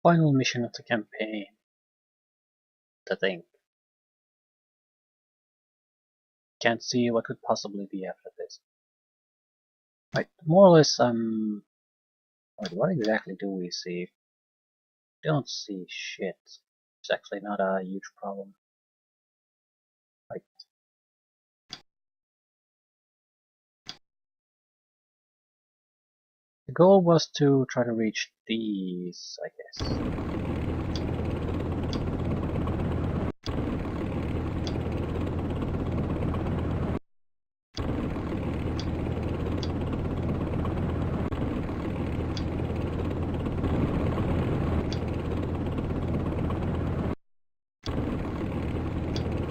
Final mission of the campaign. I think. Can't see what could possibly be after this. Right, more or less, wait, what exactly do we see? Don't see shit. It's actually not a huge problem. Right. The goal was to try to reach these, I guess.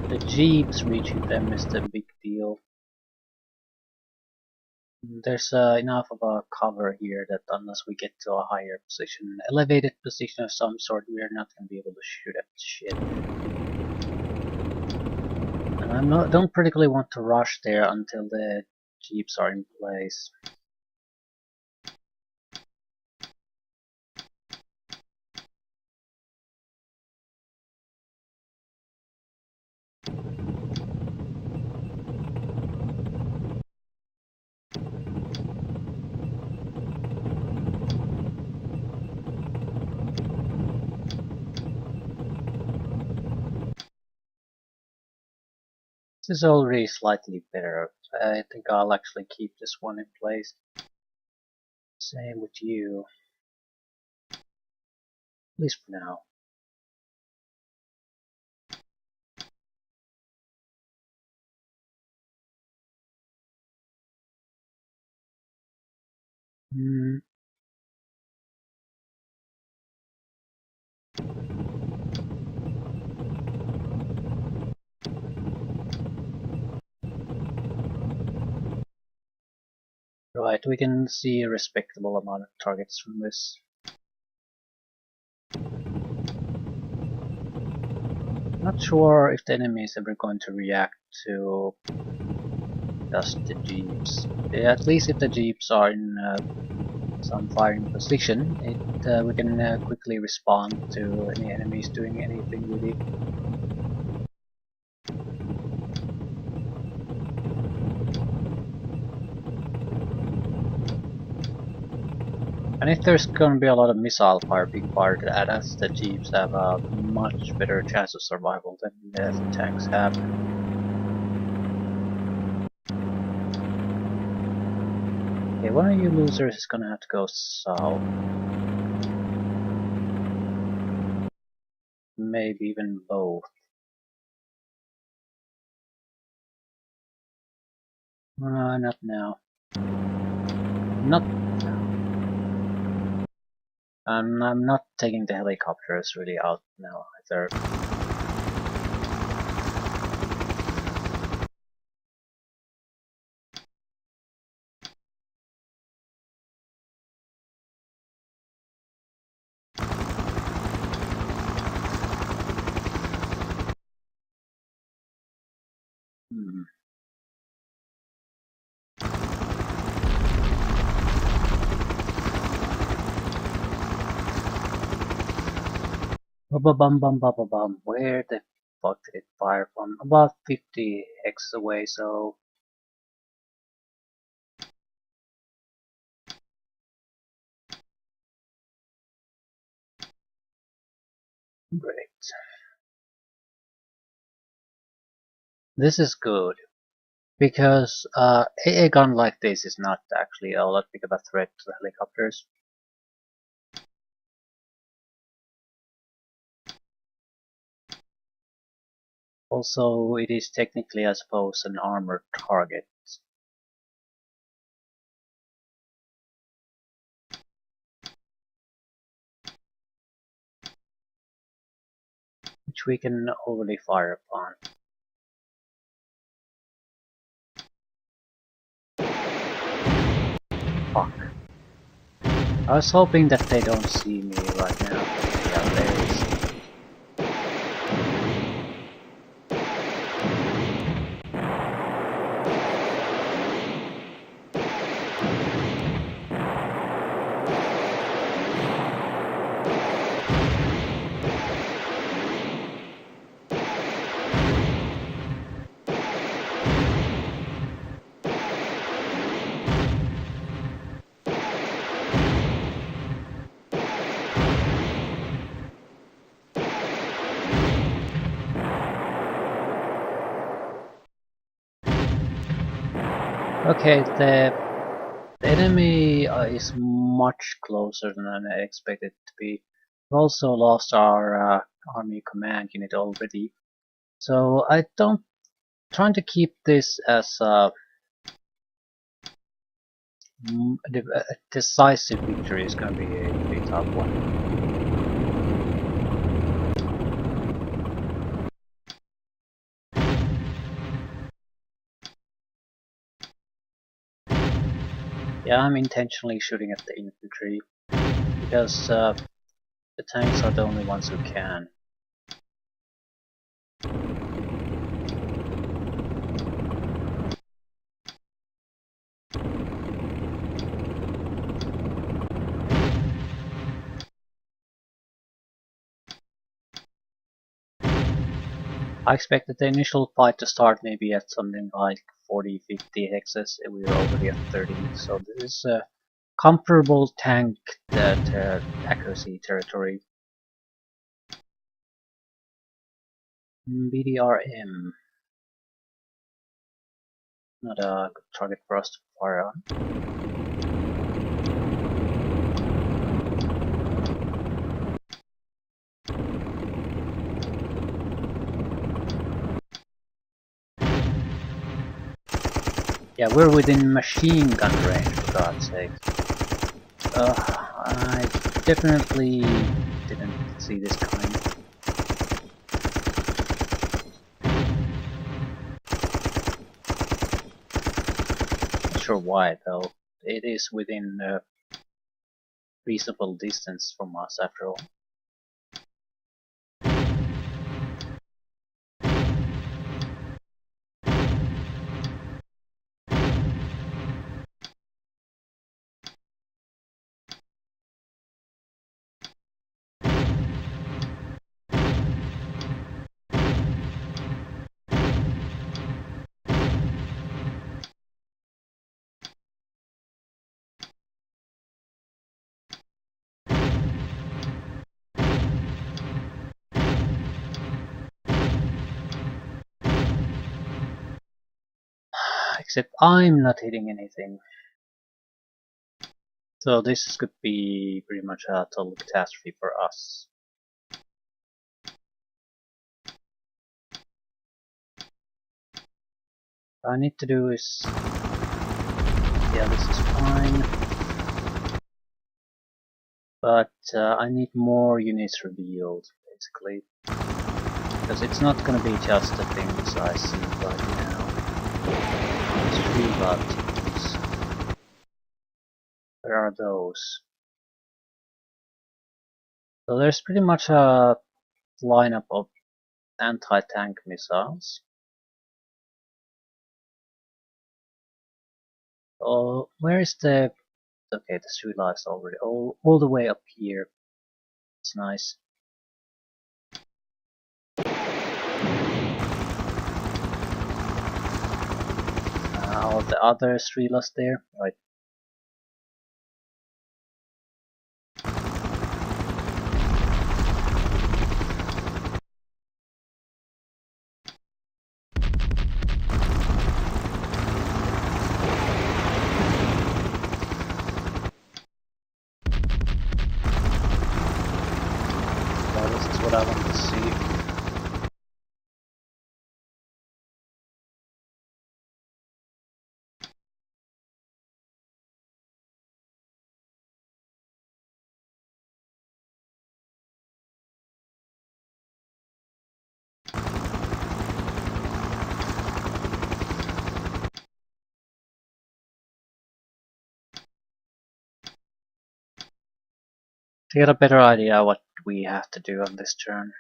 The jeeps, reaching them is the big deal. There's enough of a cover here that unless we get to a higher position, elevated position of some sort, we are not going to be able to shoot at shit. And I don't particularly want to rush there until the jeeps are in place. This is already slightly better. I think I'll actually keep this one in place. Same with you. At least for now. Right, we can see a respectable amount of targets from this. Not sure if the enemy is ever going to react to just the jeeps. Yeah, at least if the jeeps are in some firing position, we can quickly respond to any enemies doing anything with it. And if there's gonna be a lot of missile fire being fired at us, the jeeps have a much better chance of survival than the tanks have. Okay, one of you losers is gonna have to go south. Maybe even both. Not now. Not now. I'm not taking the helicopters really out now either. Bum. Where the fuck did it fire from? About 50 X away, so... Great. This is good. Because a gun like this is not actually all that big of a threat to the helicopters. Also, it is technically, I suppose, an armored target. Which we can already fire upon. Fuck. I was hoping that they don't see me right now. Yeah, there it is. Okay, the enemy is much closer than I expected it to be. We also lost our army command unit already, so I don't trying to keep this as a decisive victory is going to be a tough one. Yeah, I'm intentionally shooting at the infantry because the tanks are the only ones who can. I expected the initial fight to start maybe at something like 40-50 hexes, and we were already at 30, so this is a comfortable tank accuracy territory. BDRM, not a good target for us to fire on. Yeah, we're within machine gun range, for God's sake. I definitely didn't see this coming. Not sure why, though. It is within a reasonable distance from us, after all. Except I'm not hitting anything. So this could be pretty much a total catastrophe for us. What I need to do is... yeah, this is fine. But I need more units revealed, basically. Because it's not gonna be just the things I see right now. It's three teams. Where are those? So there's pretty much a lineup of anti-tank missiles. Oh, where is the... okay, the street lights already all the way up here. It's nice. All the other street lights there, right? So this is what I want to see. To get a better idea what we have to do on this turn.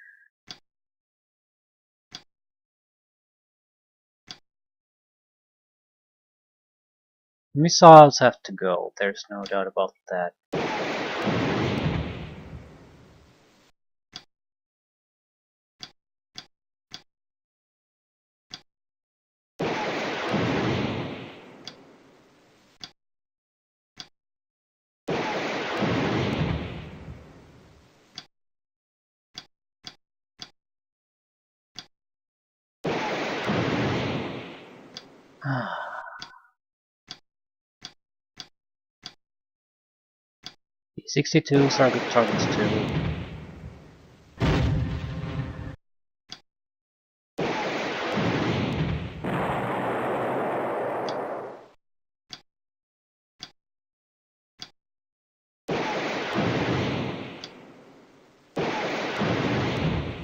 Missiles have to go, there's no doubt about that. 62s are good targets too.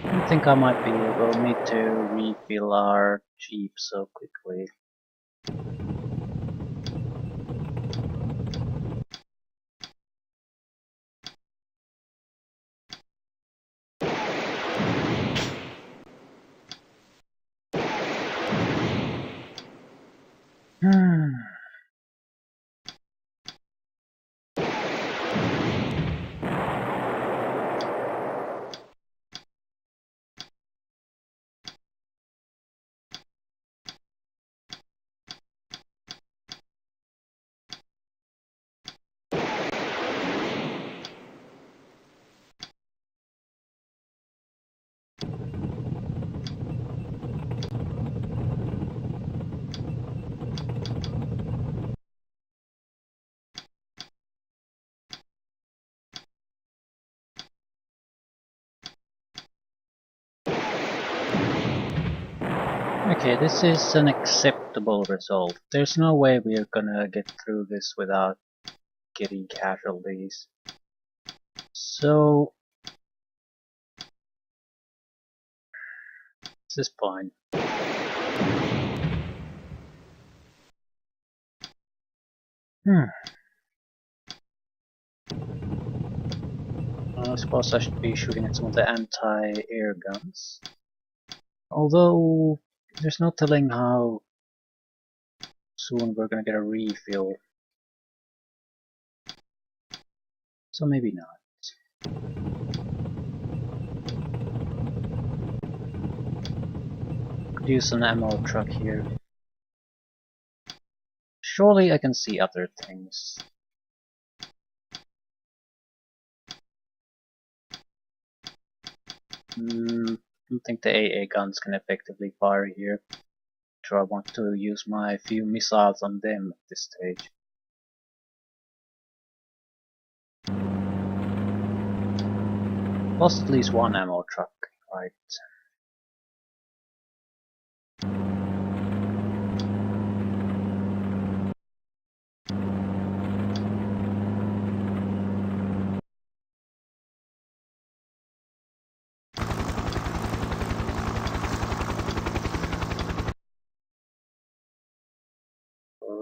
I think I might be able need to refill our jeep so quickly. Okay, this is an acceptable result. There's no way we're gonna get through this without getting casualties. So, this is fine. I suppose I should be shooting at some of the anti-air guns. Although, there's no telling how soon we're gonna get a refill. So maybe not. Could use an ammo truck here. Surely I can see other things. I don't think the AA guns can effectively fire here. So I want to use my few missiles on them at this stage. Lost at least one ammo truck, right?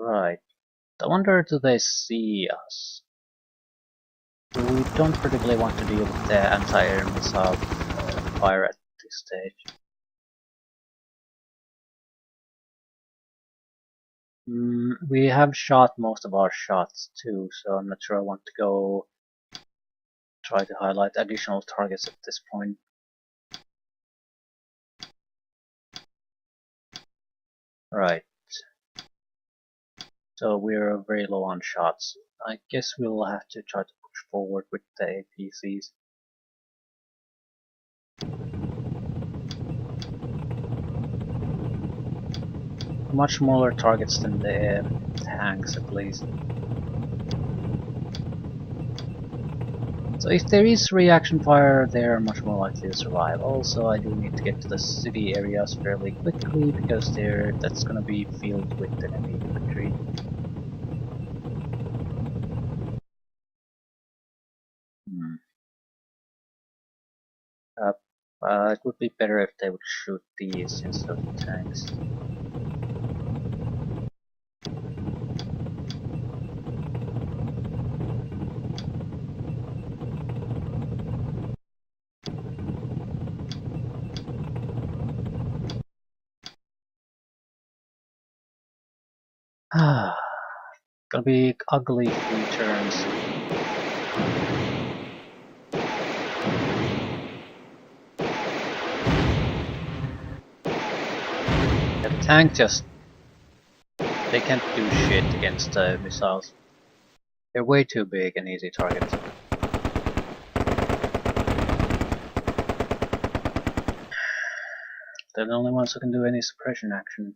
Right. I wonder, do they see us? We don't particularly want to deal with the anti-air missile fire at this stage. We have shot most of our shots too, so I'm not sure I want to go try to highlight additional targets at this point. Right. So we're very low on shots. I guess we'll have to try to push forward with the APCs. Much smaller targets than the tanks, at least. So if there is reaction fire, they're much more likely to survive. Also, I do need to get to the city areas fairly quickly, because that's gonna be filled with enemy infantry. It would be better if they would shoot these instead of the tanks. Gonna be ugly 3 turns. The tank just... they can't do shit against the missiles. They're way too big and easy targets. They're the only ones who can do any suppression action.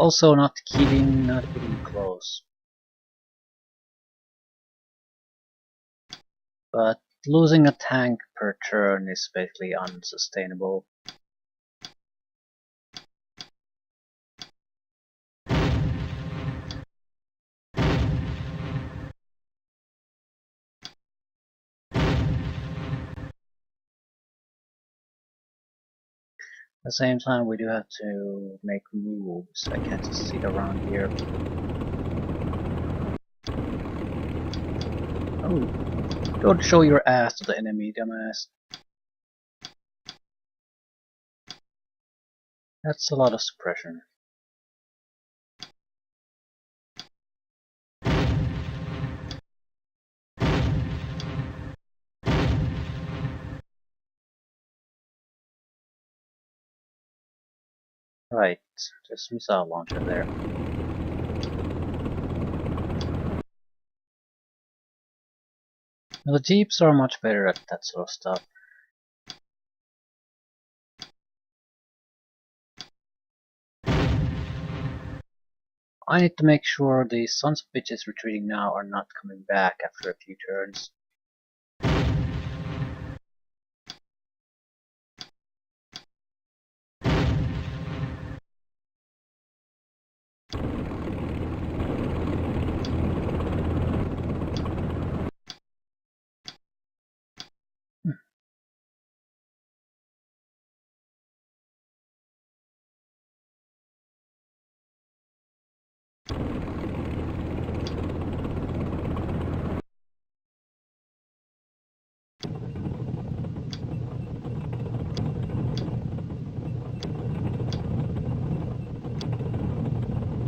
Also not getting close. But losing a tank per turn is basically unsustainable. At the same time, we do have to make moves. I can't just sit around here. Oh, don't show your ass to the enemy, dumbass. That's a lot of suppression. Right, there's a missile launcher there. Now, the jeeps are much better at that sort of stuff. I need to make sure the sons of bitches retreating now are not coming back after a few turns.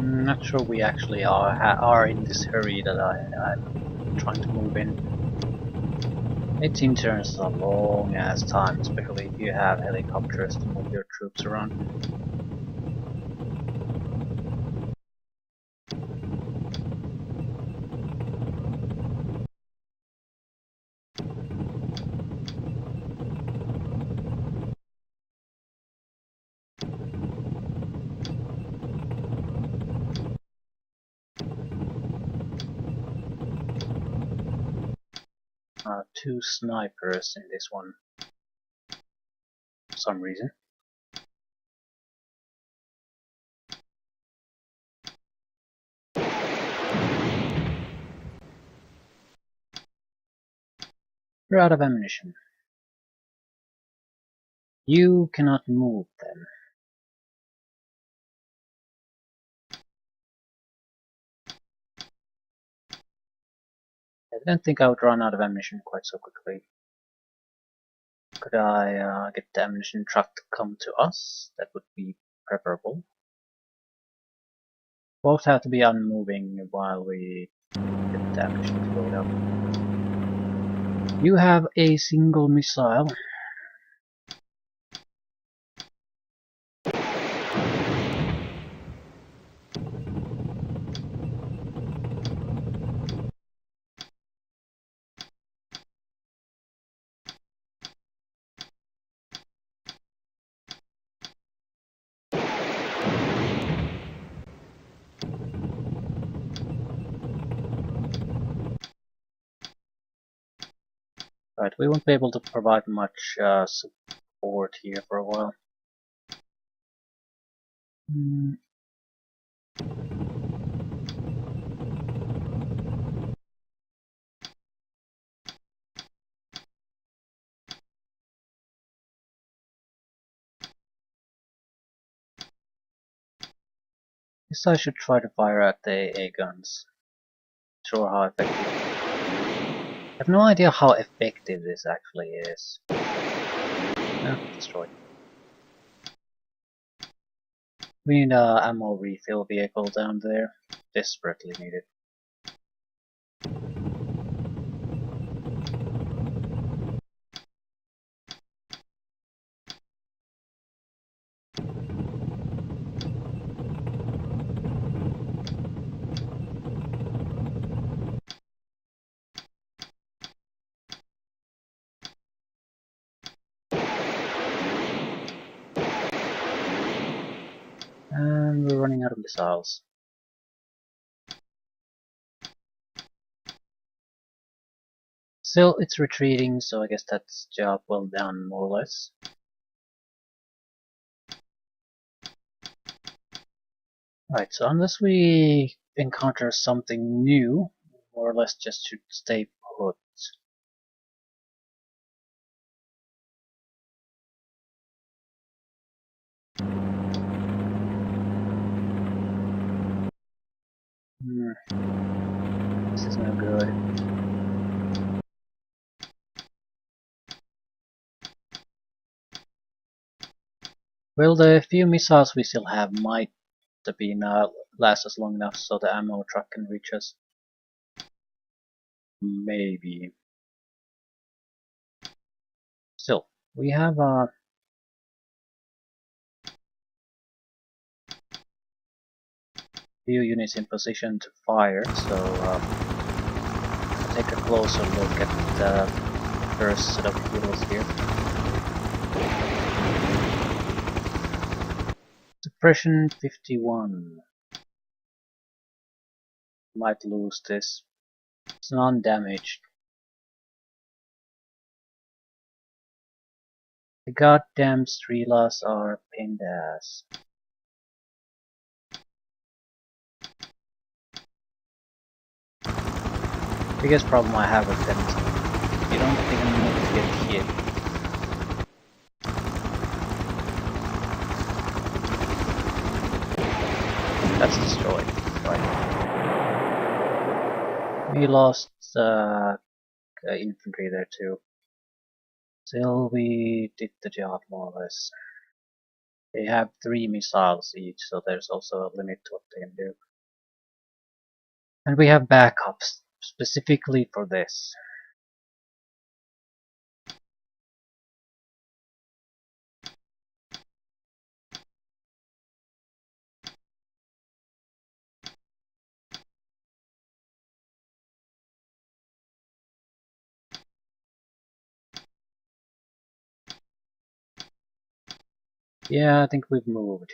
Not sure we actually are in this hurry that I'm trying to move in. 18 turns is a long ass time, especially if you have helicopters to move your troops around. Two snipers in this one for some reason. We're out of ammunition. You cannot move them. I didn't think I would run out of ammunition quite so quickly. Could I get the ammunition truck to come to us? That would be preferable. Both have to be unmoving while we get the ammunition to load up. You have a single missile. Right, we won't be able to provide much support here for a while. Guess I should try to fire at the AA guns. Sure how effective. I have no idea how effective this actually is. No, destroyed. We need a ammo refill vehicle down there. Desperately needed. And we're running out of missiles. Still, it's retreating, so I guess that's job well done, more or less. Right, so unless we encounter something new, more or less just should stay put. This is no good. Well, the few missiles we still have might be not last us long enough so the ammo truck can reach us. Maybe. Still, we have a few units in position to fire, so take a closer look at the first set of heroes here. Suppression 51. Might lose this. It's non-damaged. The goddamn Strelas are pain in the ass. Biggest problem I have with them is you don't even need to get hit. That's destroyed. Right. We lost infantry there too. Still, we did the job more or less. They have 3 missiles each, so there's also a limit to what they can do. And we have backups specifically for this. Yeah, I think we've moved.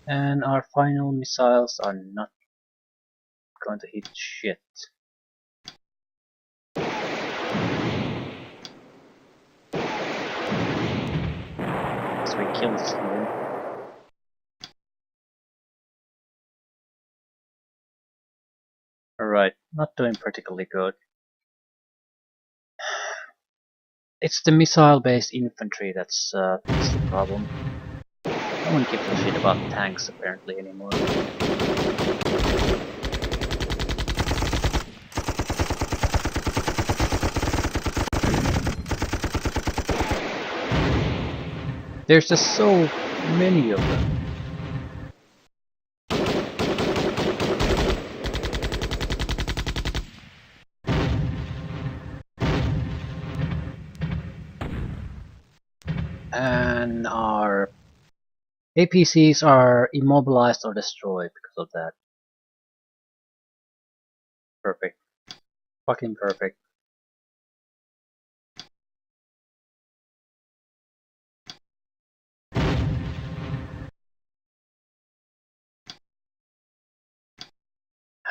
And our final missiles are not going to hit shit. So we killed Syrian. Alright, not doing particularly good. It's the missile-based infantry that's the problem. No one gives a shit about tanks apparently anymore. There's just so many of them. And our APCs are immobilized or destroyed because of that. Perfect. Fucking perfect.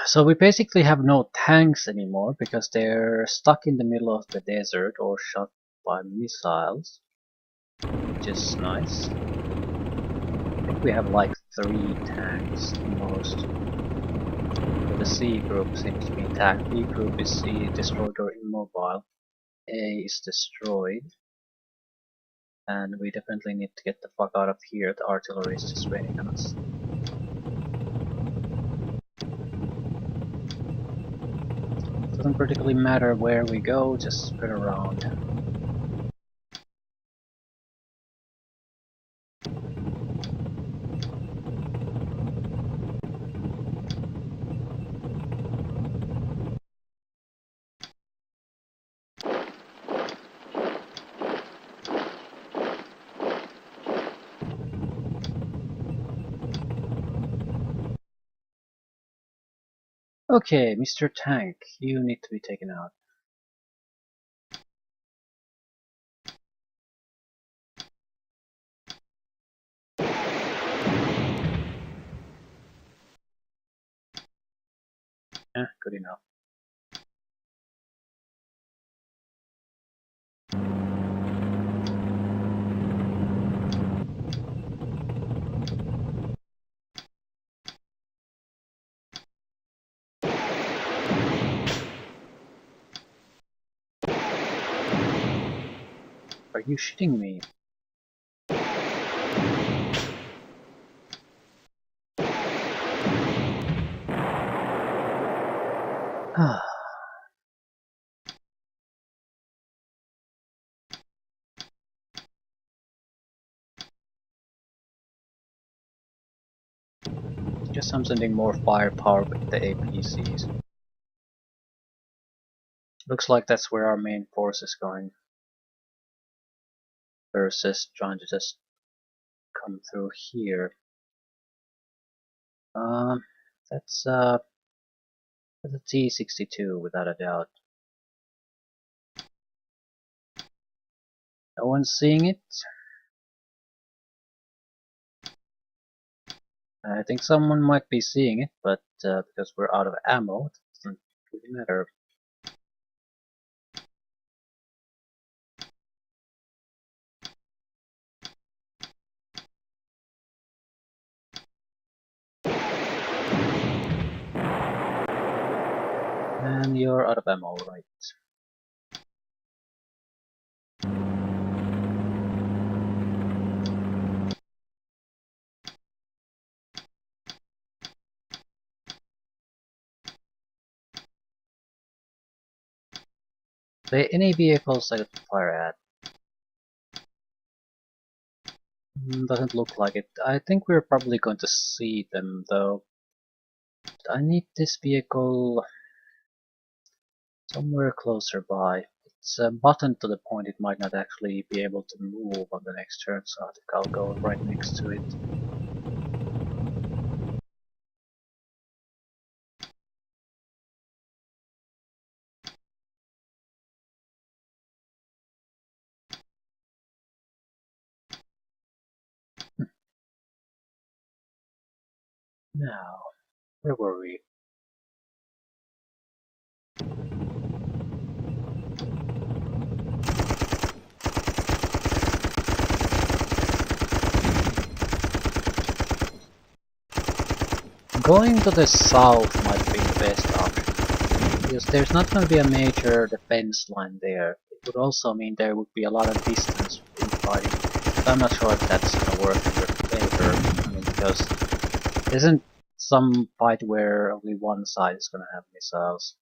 So we basically have no tanks anymore because they're stuck in the middle of the desert or shot by missiles, which is nice. I think we have like 3 tanks most. But the C group seems to be intact. B group is destroyed or immobile. A is destroyed. And we definitely need to get the fuck out of here. The artillery is just raining on us. Doesn't particularly matter where we go, just spread around. Okay, Mr. Tank, you need to be taken out. Good enough. Are you shitting me? Guess I'm sending more firepower with the APCs. Looks like that's where our main force is going. Versus trying to just come through here. Um, that's a T-62 without a doubt. No one's seeing it. I think someone might be seeing it, but because we're out of ammo, it doesn't really matter. And you're out of ammo, right? Any vehicles I could fire at? Doesn't look like it. I think we're probably going to see them though. I need this vehicle somewhere closer by. It's buttoned to the point it might not actually be able to move on the next turn, so I think I'll go right next to it. Now, where were we? Going to the south might be the best option, because there's not going to be a major defense line there. It would also mean there would be a lot of distance in fighting, but I'm not sure if that's going to work in your favor. I mean, because isn't some fight where only one side is going to have missiles?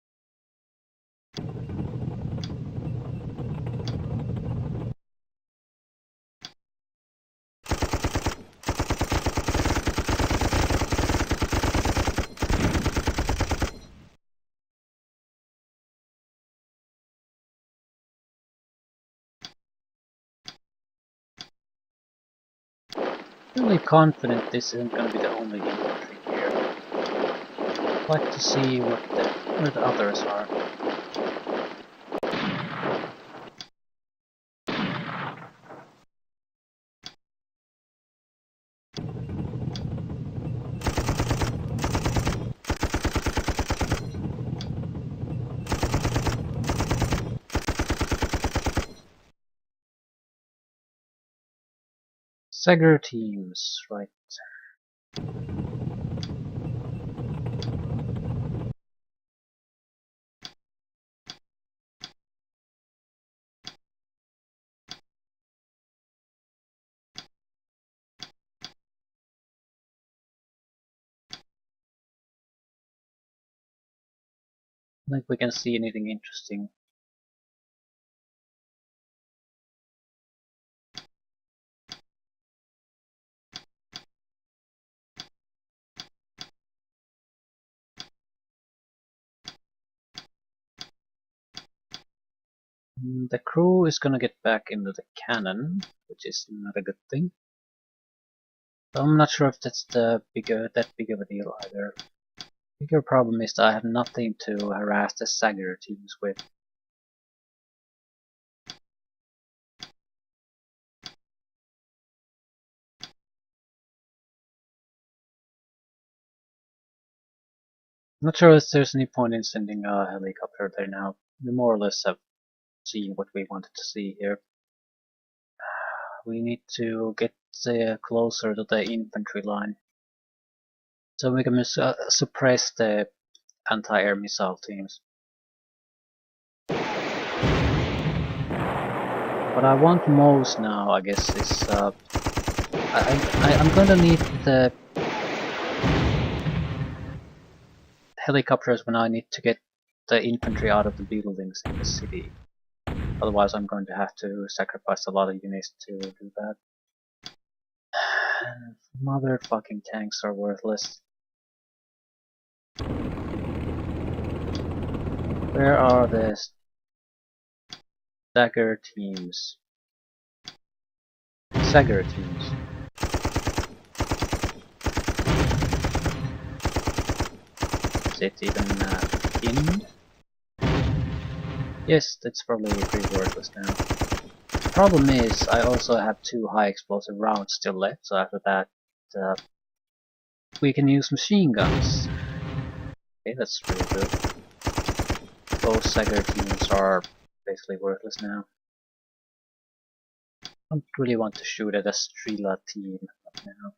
Really confident this isn't going to be the only infantry here. I'd like to see where the others are. Seger teams, right. I think we can see anything interesting. The crew is gonna get back into the cannon, which is not a good thing. I'm not sure if that's that big of a deal either. Bigger problem is that I have nothing to harass the Sagger teams with. Not sure if there's any point in sending a helicopter there now. We more or less have seen what we wanted to see here. We need to get closer to the infantry line, so we can suppress the anti-air missile teams. What I want most now, I guess, is I'm gonna need the helicopters when I need to get the infantry out of the buildings in the city. Otherwise I'm going to have to sacrifice a lot of units to do that. Motherfucking tanks are worthless. Where are the Sagger teams? Sagger teams. Is it even pinned? Yes, that's probably pretty worthless now. The problem is, I also have 2 high explosive rounds still left, so after that we can use machine guns. Okay, that's really good. Both Sagger teams are basically worthless now. I don't really want to shoot at a Strela team right now.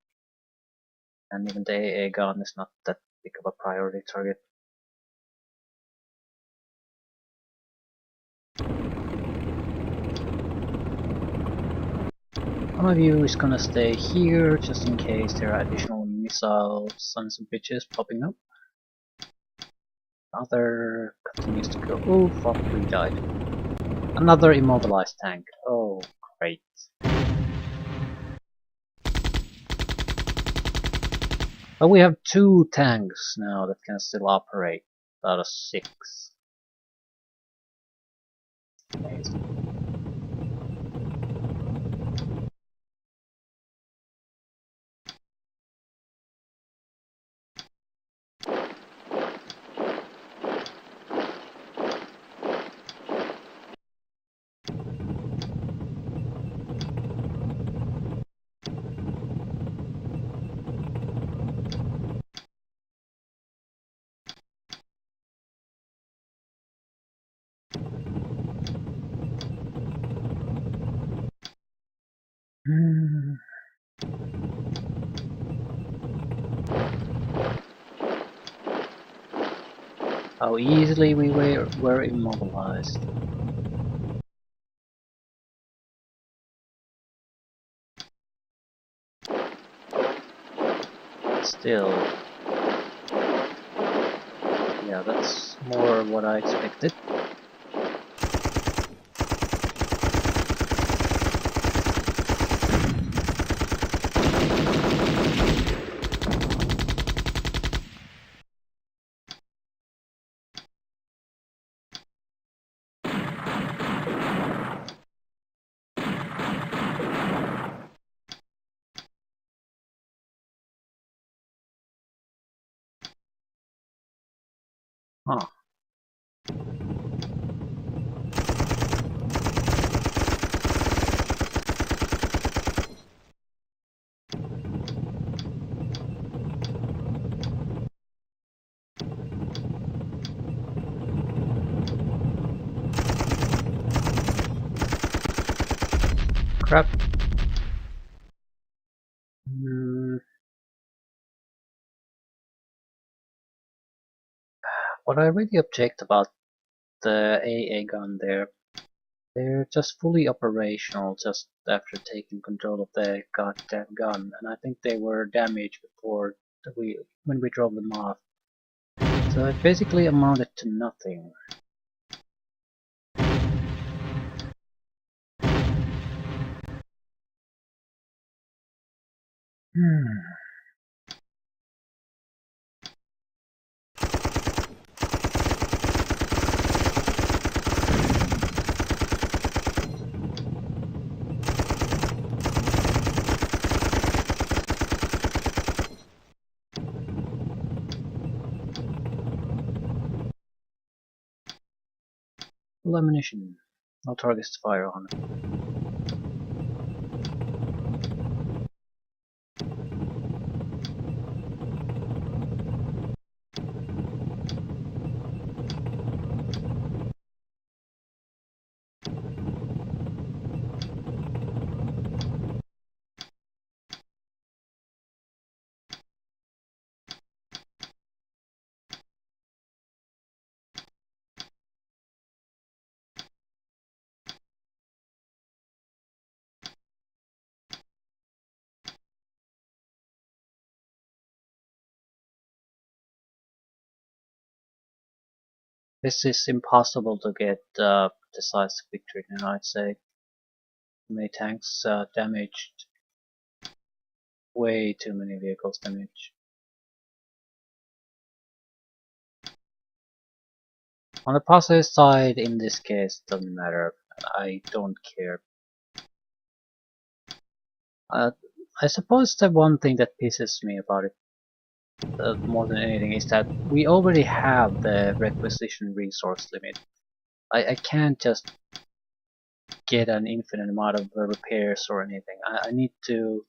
And even the AA gun is not that big of a priority target. One of you is gonna stay here just in case there are additional missile sons of bitches popping up. Other continues to go. Oh fuck, we died. Another immobilized tank. Oh, great. But we have 2 tanks now that can still operate out of 6. Amazing. How easily we were immobilized. Still, yeah, that's more what I expected. Huh. Crap. What I really object about the AA gun there, they're just fully operational just after taking control of the goddamn gun, and I think they were damaged before when we drove them off. So it basically amounted to nothing. Full ammunition. No targets to fire on. This is impossible to get decisive victory in, I'd say. Many tanks damaged. Way too many vehicles damaged. On the positive side, in this case, doesn't matter. I don't care. I suppose the one thing that pisses me about it more than anything is that we already have the requisition resource limit. I can't just get an infinite amount of repairs or anything. I need to...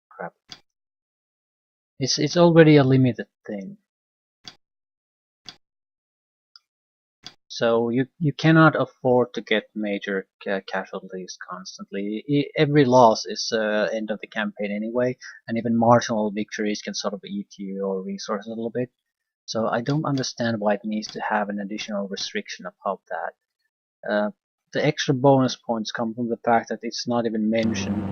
Crap. It's already a limited thing. So you cannot afford to get major casualties constantly. Every loss is end of the campaign anyway, and even marginal victories can sort of eat your resources a little bit. So I don't understand why it needs to have an additional restriction about that. The extra bonus points come from the fact that it's not even mentioned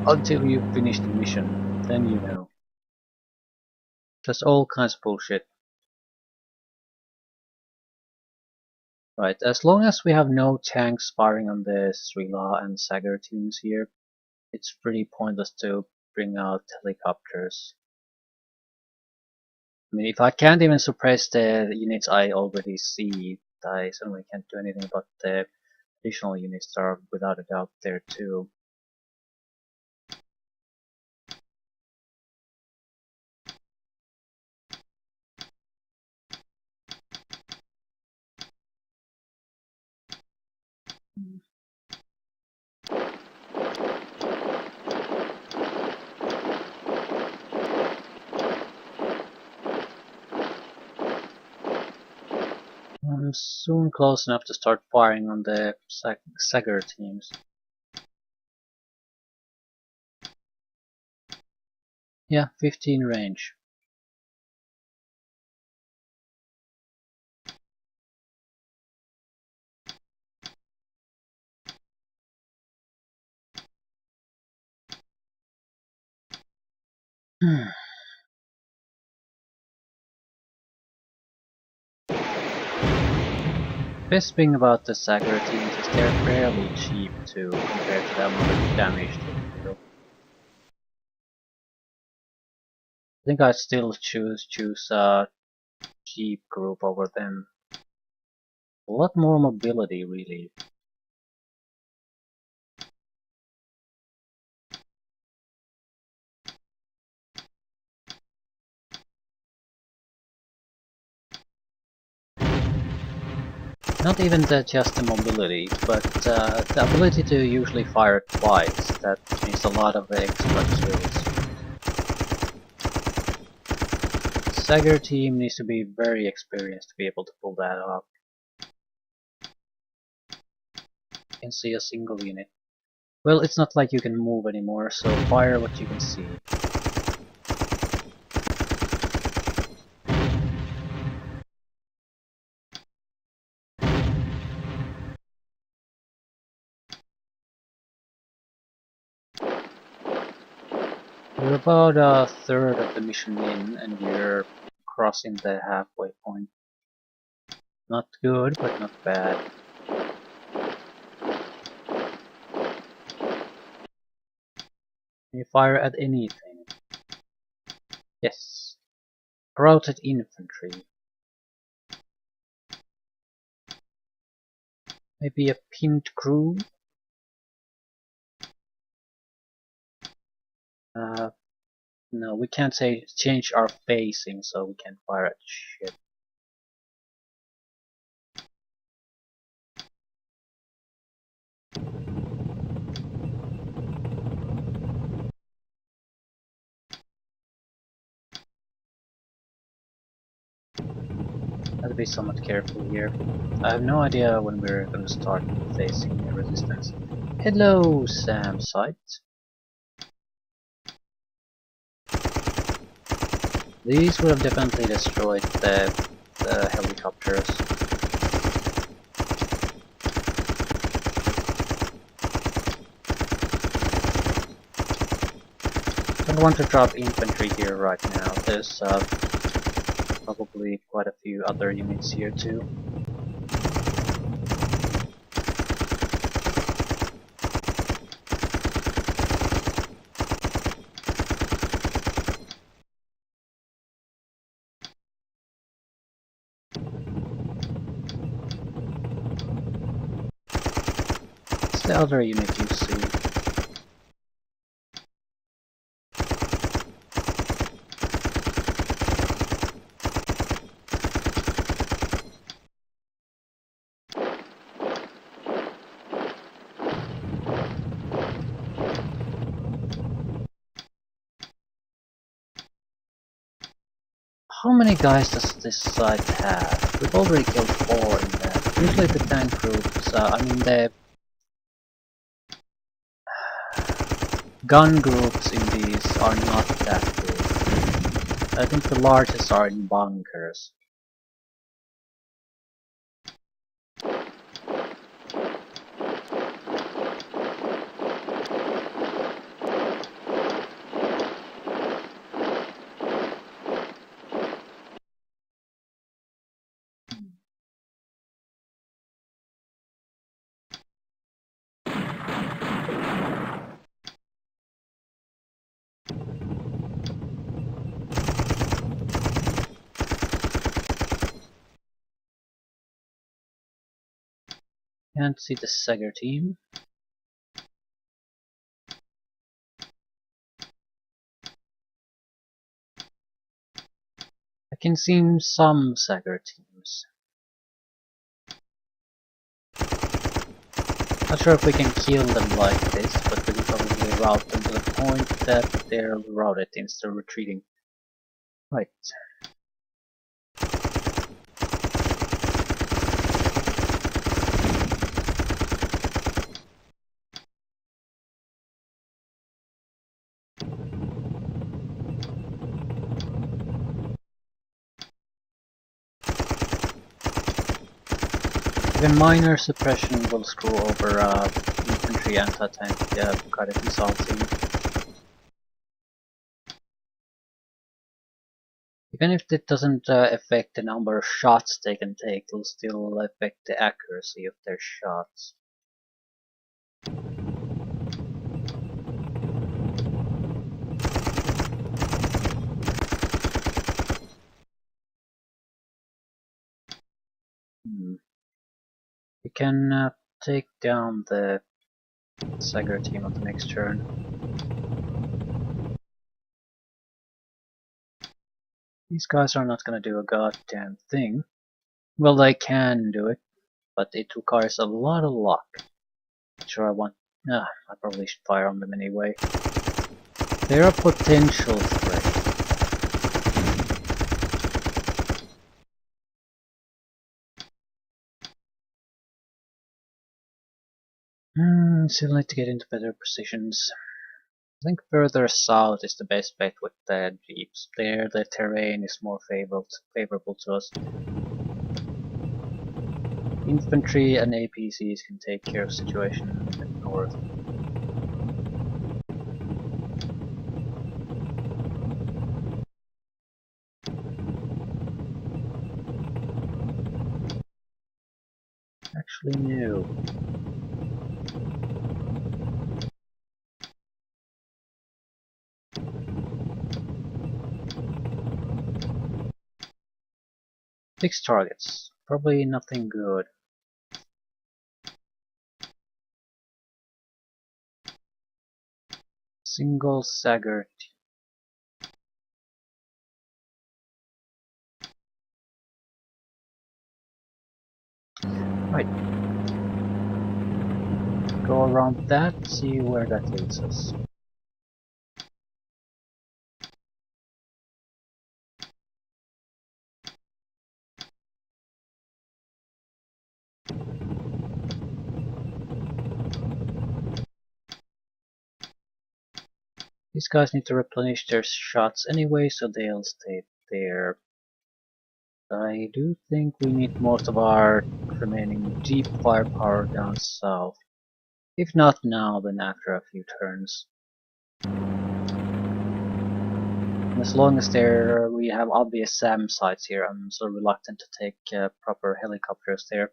until you finish the mission. Then you know. Just all kinds of bullshit. Right, as long as we have no tanks firing on the Srila and Sagar teams here, it's pretty pointless to bring out helicopters. I mean, if I can't even suppress the units I already see, I certainly can't do anything about the additional units that are without a doubt there too. I'm soon close enough to start firing on the Sagar teams. Yeah, 15 range. Best thing about the Sagar teams is they're fairly cheap too, compared to the amount of damage they deal. I think I'd still choose a cheap group over them. A lot more mobility, really. Not even just the mobility, but the ability to usually fire twice. That means a lot of extra kills. Sagar team needs to be very experienced to be able to pull that off. You can see a single unit. Well, it's not like you can move anymore, so fire what you can see. We're about a third of the mission in, and we're crossing the halfway point. Not good, but not bad. Can you fire at anything? Yes. Routed infantry. Maybe a pinned crew? No, we can't say change our facing, so we can fire at shit. Gotta be somewhat careful here. I have no idea when we're gonna start facing resistance. Hello, Sam site. These would have definitely destroyed the helicopters. Don't want to drop infantry here right now. There's probably quite a few other units here too. What's the other unit you see? How many guys does this side have? We've already killed 4 in that. Usually the tank groups, I mean the gun groups in these are not that big. I think the largest are in bunkers. Can't see the Sager team. I can see some Sager teams. Not sure if we can kill them like this, but we can probably route them to the point that they're routed instead of retreating. Right. Even minor suppression will screw over infantry anti-tank guided missile team. Even if it doesn't affect the number of shots they can take, it'll still affect the accuracy of their shots. We can take down the Sager team on the next turn. These guys are not gonna do a goddamn thing. Well, they can do it, but it requires a lot of luck. Not sure I want. I probably should fire on them anyway. They're a potential threat. Still need to get into better positions. I think further south is the best bet with the jeeps. There the terrain is more favorable to us. Infantry and APCs can take care of the situation in the north. Actually, no. Six targets. Probably nothing good. Single Sager. Right. Go around that, see where that leads us. These guys need to replenish their shots anyway, so they'll stay there. I do think we need most of our remaining deep firepower down south. If not now, then after a few turns. And as long as we have obvious SAM sites here, I'm so reluctant to take proper helicopters there.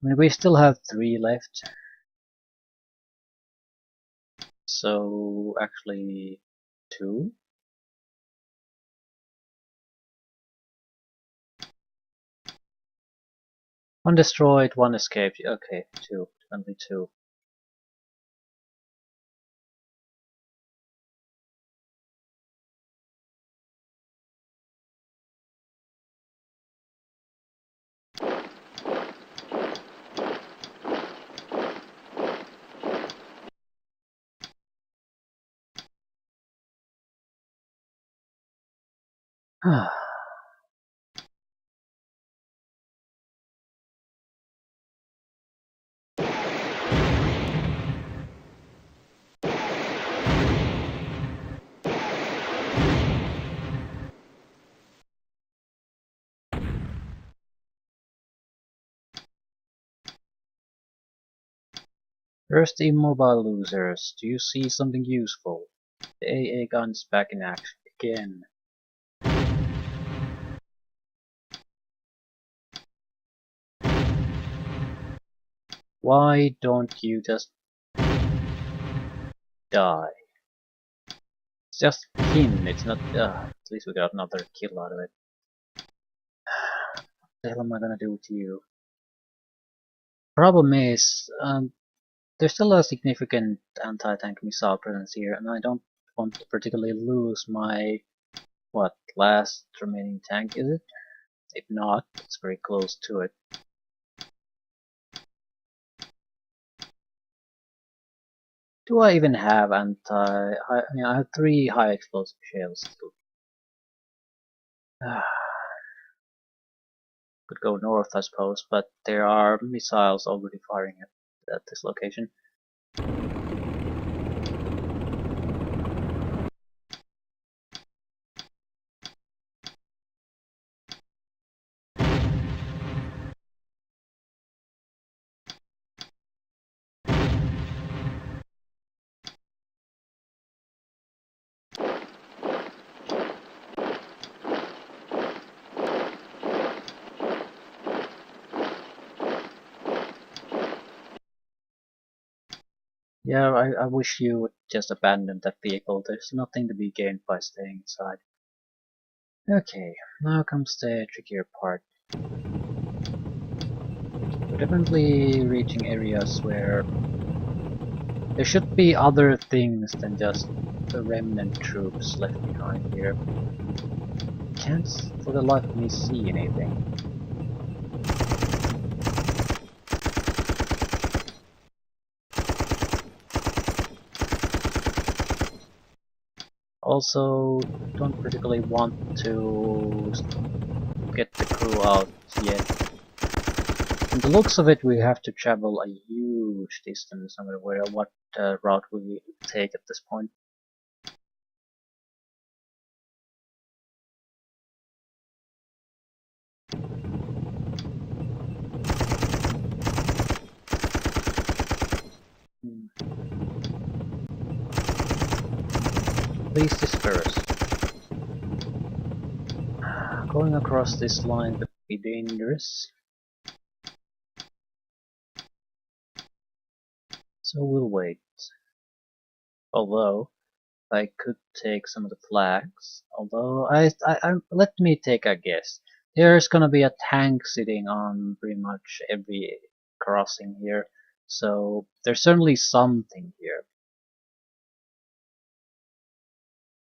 I mean, we still have 3 left. So, actually, 2. One destroyed, one escaped. Okay, 2. Only 2. First immobile losers, do you see something useful? The AA gun's back in action again. Why don't you just die? It's just pin, it's not... at least we got another kill out of it. What the hell am I gonna do with you? Problem is, there's still a significant anti-tank missile presence here, and I don't want to particularly lose my... what, last remaining tank, is it? If not, it's very close to it. Do I even have I mean, I have 3 high explosive shells still. Could go north, I suppose, but there are missiles already firing at this location. Yeah, I wish you would just abandon that vehicle. There's nothing to be gained by staying inside. Okay, now comes the trickier part. We're definitely reaching areas where there should be other things than just the remnant troops left behind here. Can't for the life of me see anything. Also, don't particularly want to get the crew out yet. From the looks of it, we have to travel a huge distance, no matter what route we take at this point. Please disperse. Going across this line could be dangerous. So we'll wait. Although, I could take some of the flags. Although, let me take a guess. There's gonna be a tank sitting on pretty much every crossing here. So, there's certainly something here.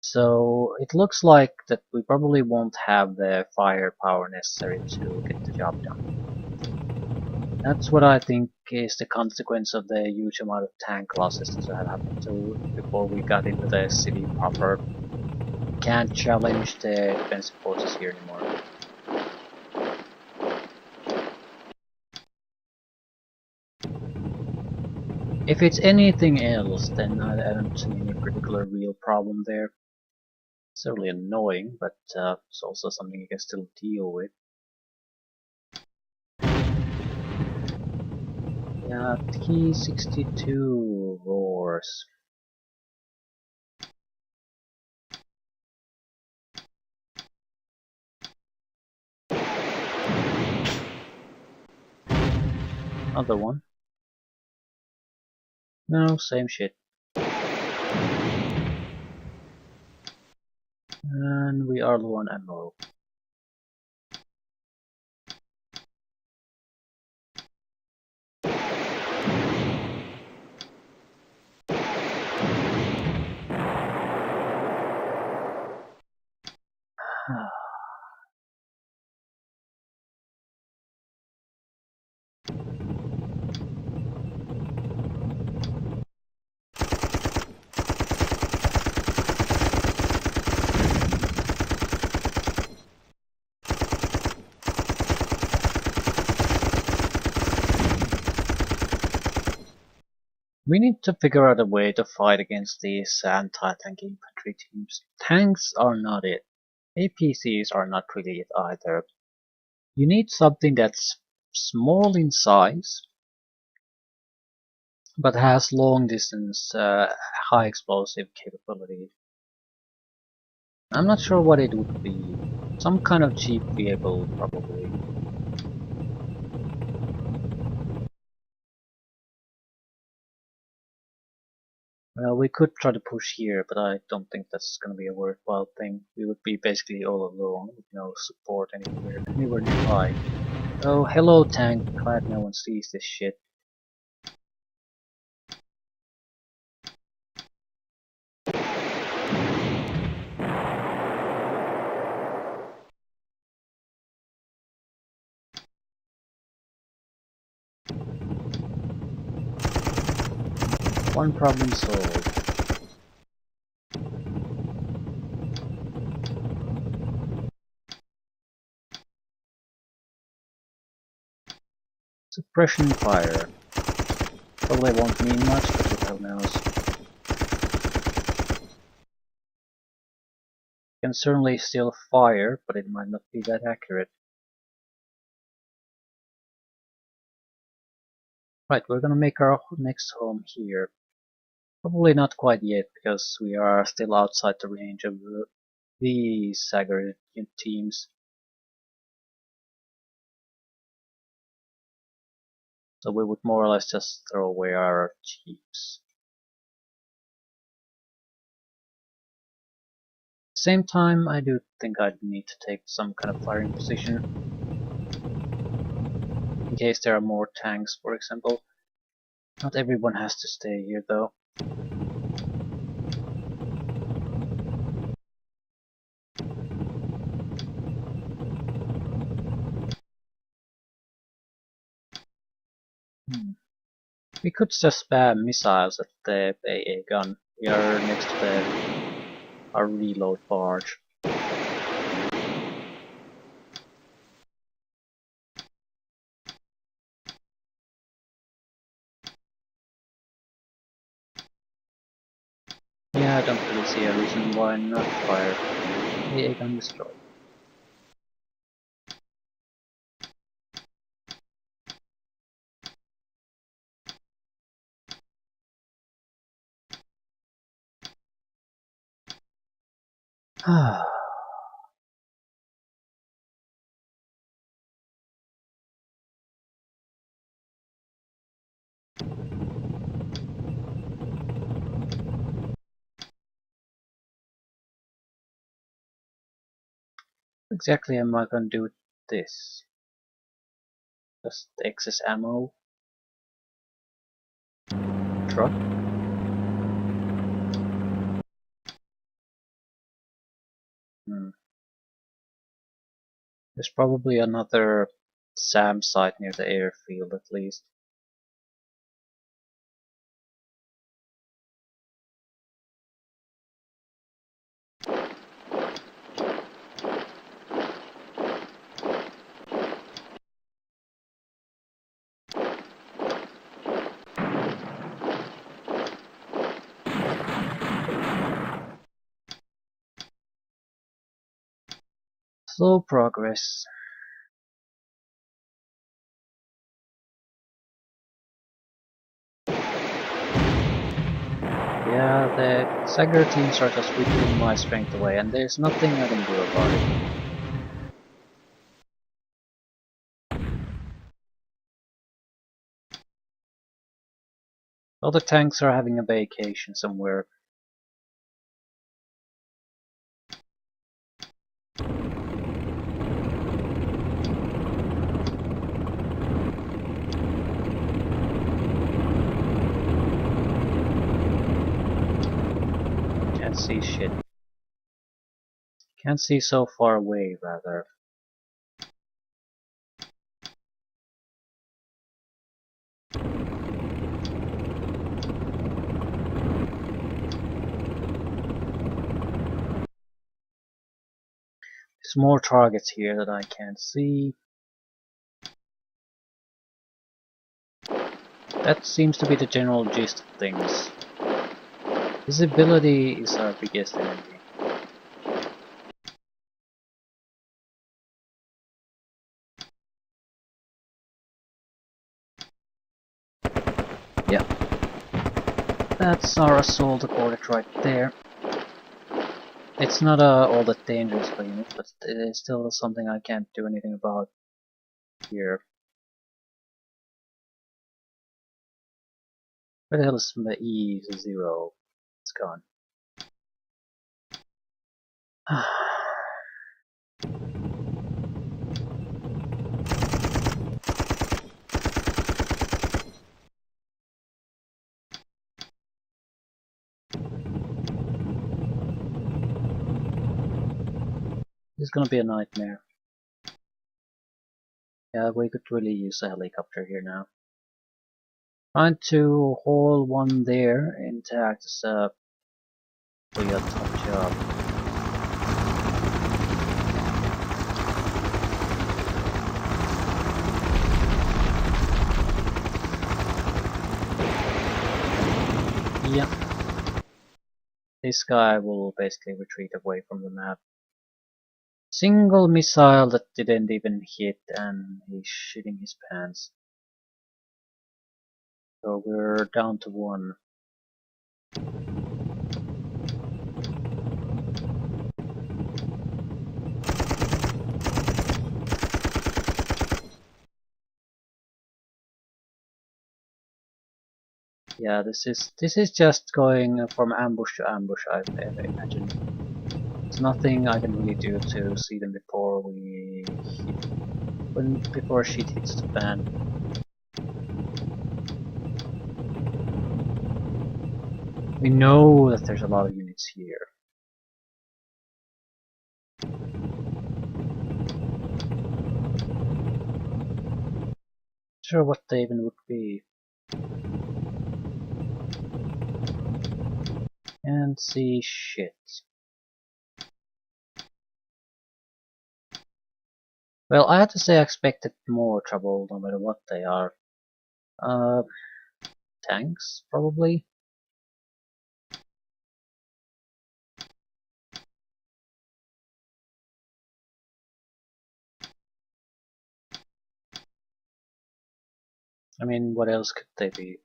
So, it looks like that we probably won't have the firepower necessary to get the job done. That's what I think is the consequence of the huge amount of tank losses that had happened to before we got into the city proper. We can't challenge the defensive forces here anymore. If it's anything else, then I don't see any particular real problem there. It's certainly annoying, but it's also something you can still deal with. Yeah, T-62 roars. Another one. No, same shit. And we are low on ammo. We need to figure out a way to fight against these anti-tank infantry teams. Tanks are not it. APCs are not really it either. You need something that's small in size, but has long distance, high explosive capability. I'm not sure what it would be. Some kind of cheap vehicle, probably. Well, we could try to push here, but I don't think that's gonna be a worthwhile thing. We would be basically all alone, with no support anywhere nearby. Oh, hello tank, glad no one sees this shit. One problem solved. Suppression fire. Probably won't mean much, but who the hell knows. Can certainly still fire, but it might not be that accurate. Right, we're gonna make our next home here. Probably not quite yet, because we are still outside the range of these Sagarian teams. So we would more or less just throw away our jeeps. At the same time, I do think I'd need to take some kind of firing position. In case there are more tanks, for example. Not everyone has to stay here though. We could just spam missiles at the AA gun. We are next to our reload barge. Yeah, I don't really see a reason why not fire. AA gun destroyed. Exactly am I gonna do with this? Just excess ammo? Truck? Hmm. There's probably another SAM site near the airfield at least. Slow progress. Yeah, the Sagger teams are just whittling my strength away, and there's nothing I can do about it. Other tanks are having a vacation somewhere. Can't see shit. Can't see so far away, rather. There's more targets here that I can't see. That seems to be the general gist of things. Visibility is our biggest enemy. Yeah. That's our assault accorded right there. It's not all that dangerous for unit, but it is still something I can't do anything about here. Where the hell is the E0? It's gone. This is gonna be a nightmare. Yeah, we could really use a helicopter here now. Trying to haul one there intact is really a tough job. Yep. This guy will basically retreat away from the map. Single missile that didn't even hit, and he's shitting his pants. So we're down to one. Yeah, this is just going from ambush to ambush, I imagine. There's nothing I can really do to see them before before shit hits the fan. We know that there's a lot of units here. Not sure what they even would be. Can't see shit. Well, I have to say I expected more trouble no matter what they are. Tanks, probably? I mean, what else could they be?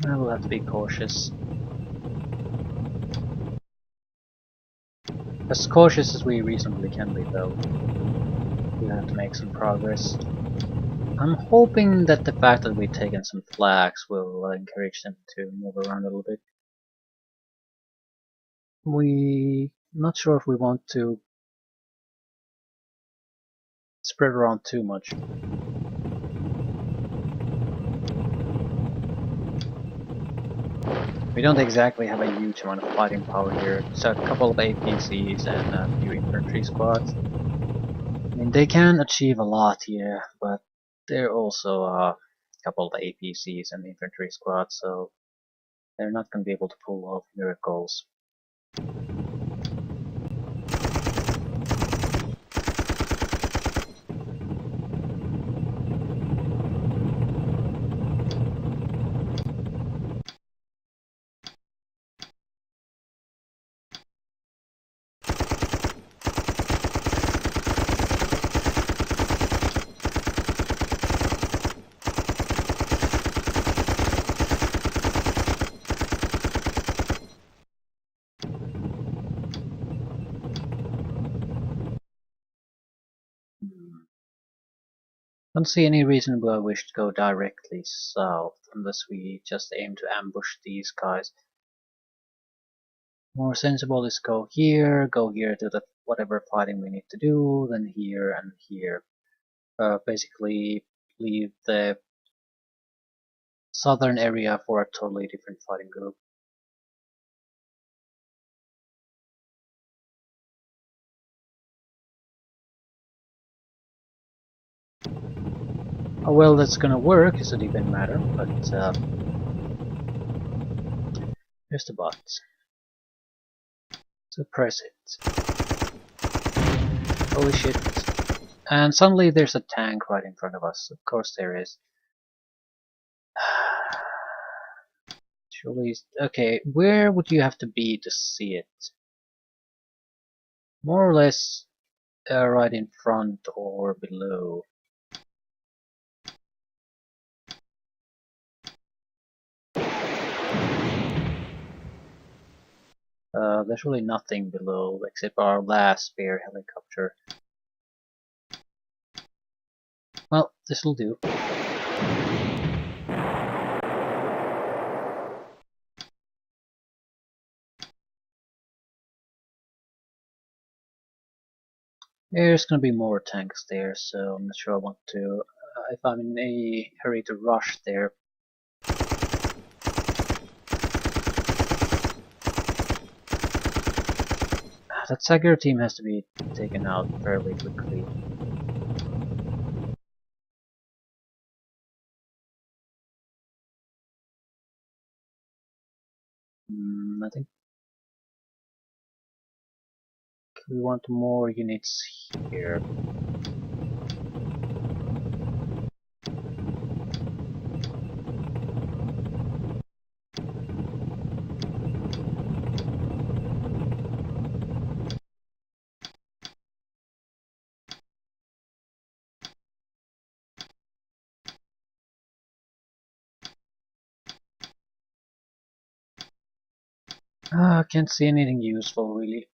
I will have to be cautious. As cautious as we reasonably can be, though. We have to make some progress. I'm hoping that the fact that we've taken some flags will encourage them to move around a little bit. Not sure if we want to spread around too much. We don't exactly have a huge amount of fighting power here. Just a couple of APCs and a few infantry squads. I mean, they can achieve a lot here, but they're also a couple of APCs and infantry squads, so they're not going to be able to pull off miracles. Don't see any reason why we should go directly south, unless we just aim to ambush these guys. More sensible is go here to the whatever fighting we need to do, then here and here. Basically leave the southern area for a totally different fighting group. How well that's gonna work is a different matter, but here's the bots. Suppress it. Holy shit. And suddenly there's a tank right in front of us. Of course there is. Surely, okay, where would you have to be to see it? More or less right in front or below. There's really nothing below except our last spare helicopter. Well, this'll do. There's gonna be more tanks there, so I'm not sure I want to. If I'm in a hurry to rush there. That Sagar team has to be taken out fairly quickly. I think we want more units here. I can't see anything useful really.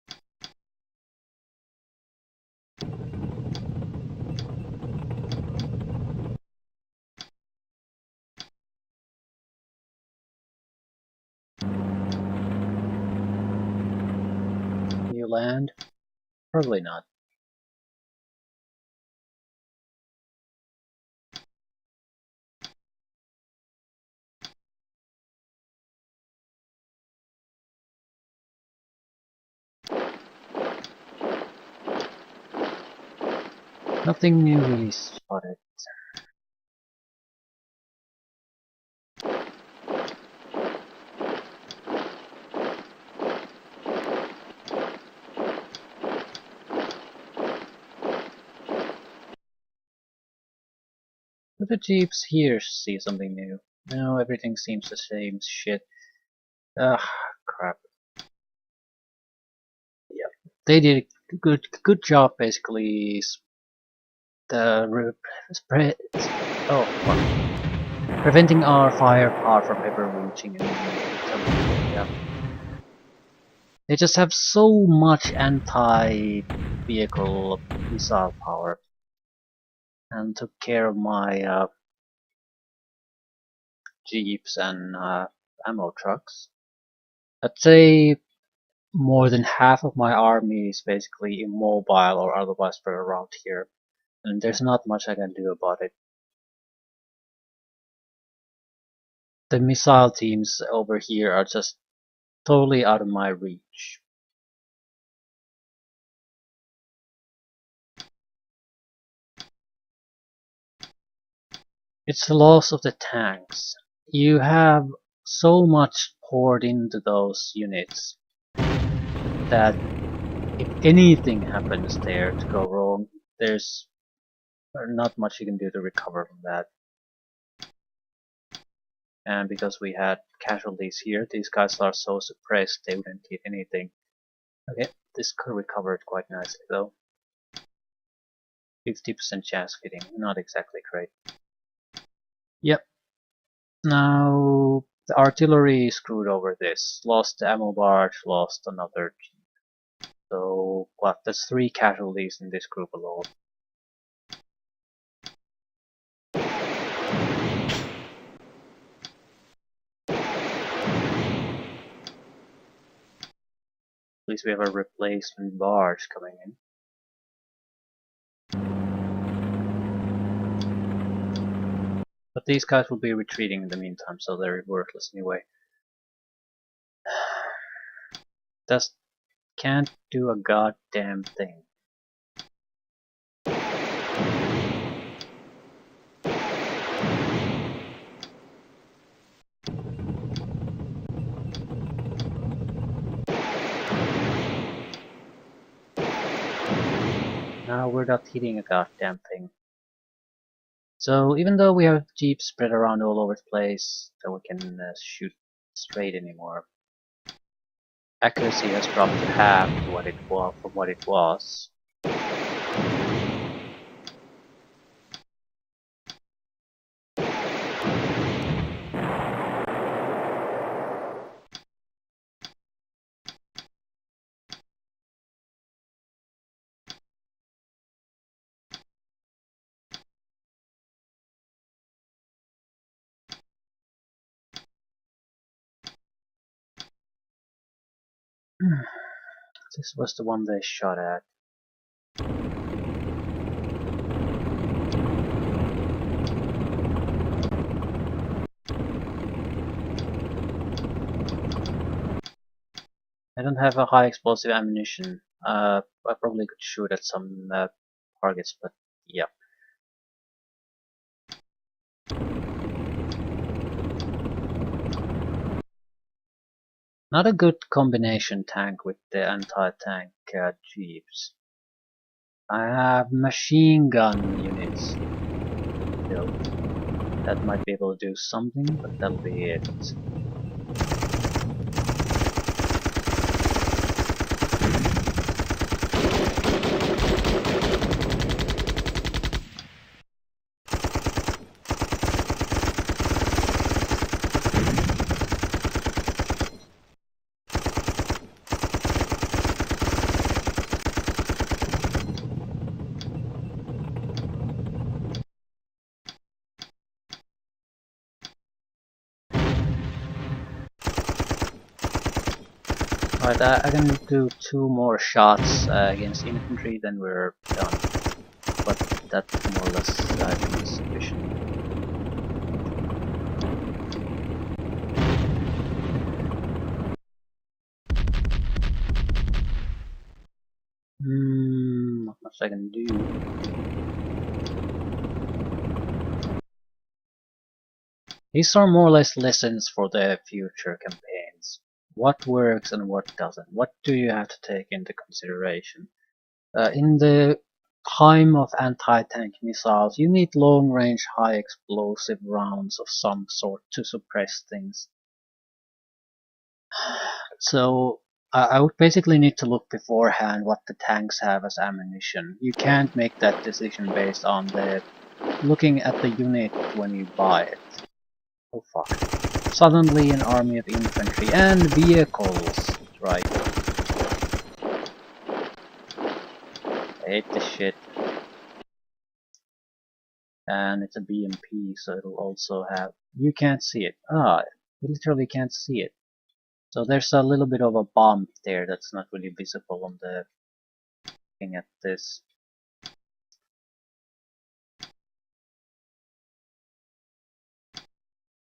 You land? Probably not. Nothing new really spotted. But the jeeps here see something new. No, everything seems the same shit. Ugh, crap. Yeah, they did a good job basically. Spread. Oh, fuck. Preventing our firepower from ever reaching an area. They just have so much anti-vehicle missile power, and took care of my jeeps and ammo trucks. I'd say more than half of my army is basically immobile or otherwise spread around here, and there's not much I can do about it. The missile teams over here are just totally out of my reach. It's the loss of the tanks. You have so much poured into those units that if anything happens there to go wrong, there's not much you can do to recover from that. And because we had casualties here, these guys are so suppressed they wouldn't hit anything. Okay, this could recover it quite nicely though. 50% chance hitting, not exactly great. Yep. Now the artillery screwed over this. Lost the ammo barge, lost another jeep. So what? That's 3 casualties in this group alone. At least we have a replacement barge coming in. But these guys will be retreating in the meantime, so they're worthless anyway. Just can't do a goddamn thing. Now we're not hitting a goddamn thing. So even though we have jeeps spread around all over the place, that we can shoot straight anymore. Accuracy has dropped to half what it was from what it was. This was the one they shot at. I don't have a high explosive ammunition. I probably could shoot at some targets, but yeah. Not a good combination tank with the anti-tank jeeps. I have machine gun units still. That might be able to do something, but that'll be it. Alright, I can do 2 more shots against infantry, then we're done. But that more or less I think is sufficient. Not much I can do. These are more or less lessons for the future campaigns. What works and what doesn't. What do you have to take into consideration? In the time of anti-tank missiles, you need long-range, high-explosive rounds of some sort to suppress things. So I would basically need to look beforehand what the tanks have as ammunition. You can't make that decision based on looking at the unit when you buy it. Oh fuck. Suddenly an army of infantry and vehicles. Right. I hate this shit. And it's a BMP, so it'll also have... You can't see it. You literally can't see it. So there's a little bit of a bump there that's not really visible on the... looking at this.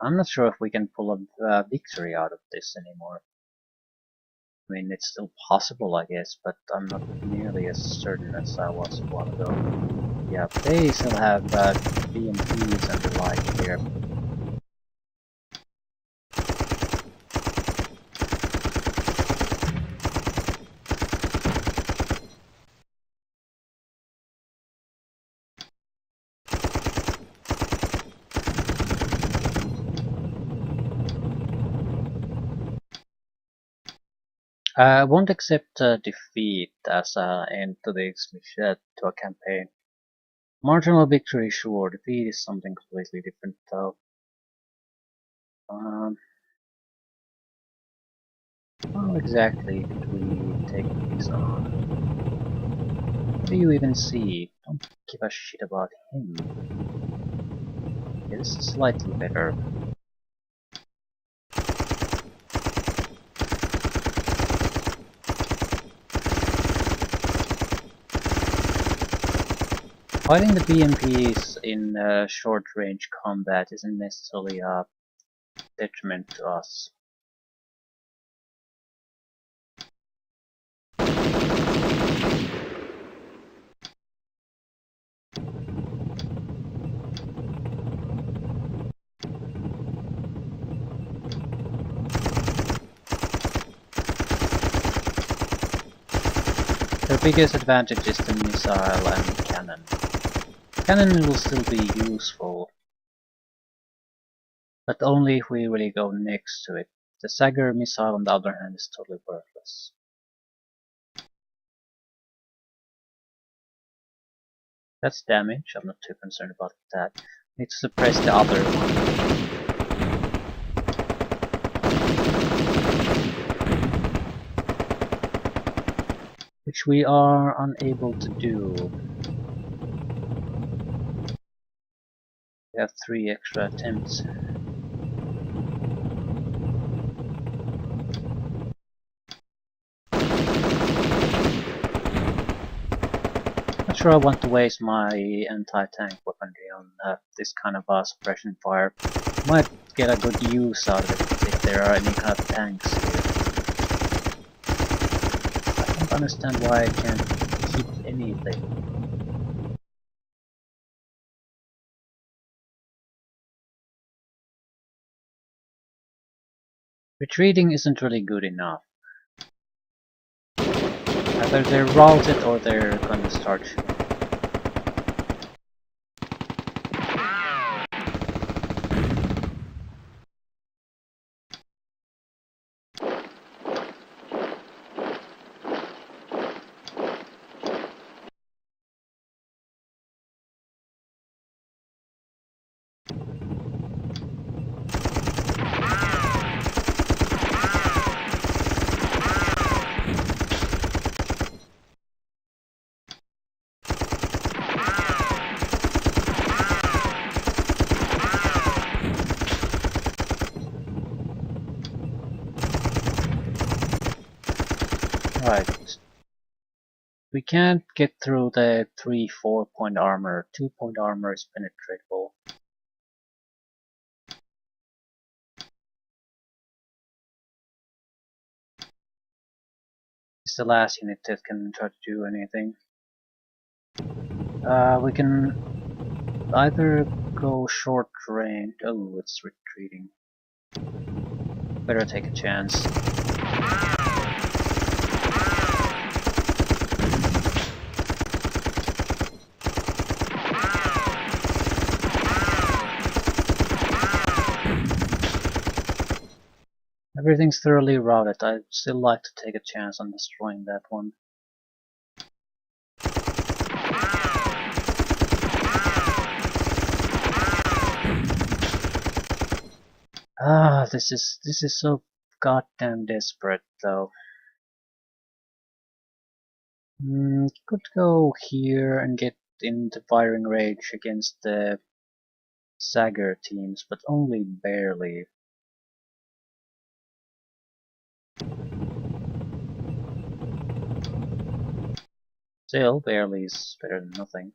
I'm not sure if we can pull a victory out of this anymore. I mean, it's still possible, I guess, but I'm not nearly as certain as I was a while ago. Yeah, they still have BMPs and the like here. I won't accept defeat as an end to this mission, to a campaign. Marginal victory, sure. Defeat is something completely different, though. How exactly did we take these on? What do you even see? Don't give a shit about him. Okay, this is slightly better. Fighting the BMPs in short-range combat isn't necessarily a detriment to us. Their biggest advantage is the missile and the cannon. Cannon will still be useful, but only if we really go next to it. The Sager missile, on the other hand, is totally worthless. That's damage, I'm not too concerned about that. Need to suppress the other one. Which we are unable to do. We have 3 extra attempts. Not sure I want to waste my anti-tank weaponry on this kind of suppression fire. Might get a good use out of it if there are any kind of tanks here. I don't understand why I can't hit anything. Retreating isn't really good enough. Either they're routed or they're gonna start shooting. Right. We can't get through the 3-4 point armor. 2-point armor is penetratable. It's the last unit that can try to do anything. We can either go short range. Oh, it's retreating. Better take a chance. Everything's thoroughly routed. I'd still like to take a chance on destroying that one. This is so goddamn desperate, though. Could go here and get into firing range against the Sager teams, but only barely. Still, barely is better than nothing.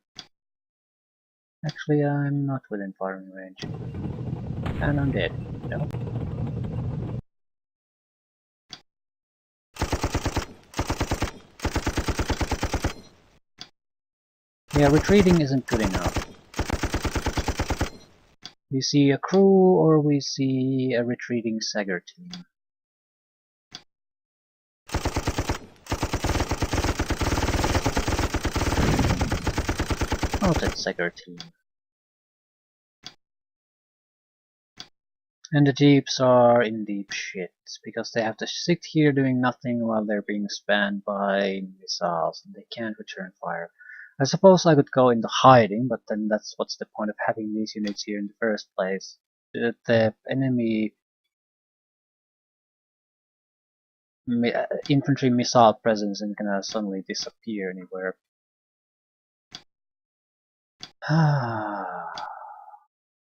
Actually, I'm not within firing range. And I'm dead. No. Yeah, retreating isn't good enough. We see a crew or we see a retreating Sager team. Oh, that Sager team. And the jeeps are in deep shit, because they have to sit here doing nothing while they're being spanned by missiles, and they can't return fire. I suppose I could go into hiding, but then what's the point of having these units here in the first place? The enemy infantry missile presence isn't gonna suddenly disappear anywhere.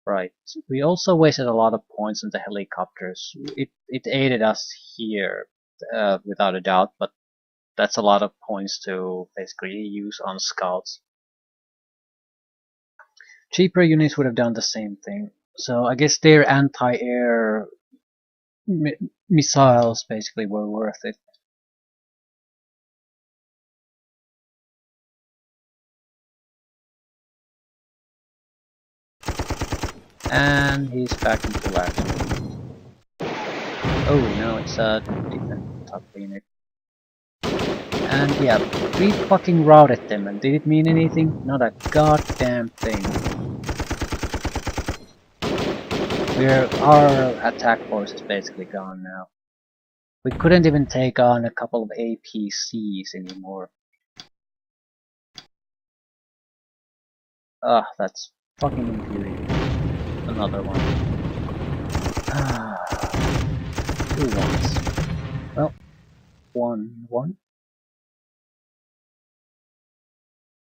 Right. We also wasted a lot of points on the helicopters. It aided us here, without a doubt, but that's a lot of points to basically use on scouts. Cheaper units would have done the same thing. So I guess their anti-air missiles basically were worth it. And he's back in full action. Oh, no, it's a different type of unit. And yeah, we fucking routed them, and did it mean anything? Not a goddamn thing. Our attack force is basically gone now. We couldn't even take on a couple of APCs anymore. Ah, that's fucking infuriating. Another one. Ah, 2 ones. Well, 1-1.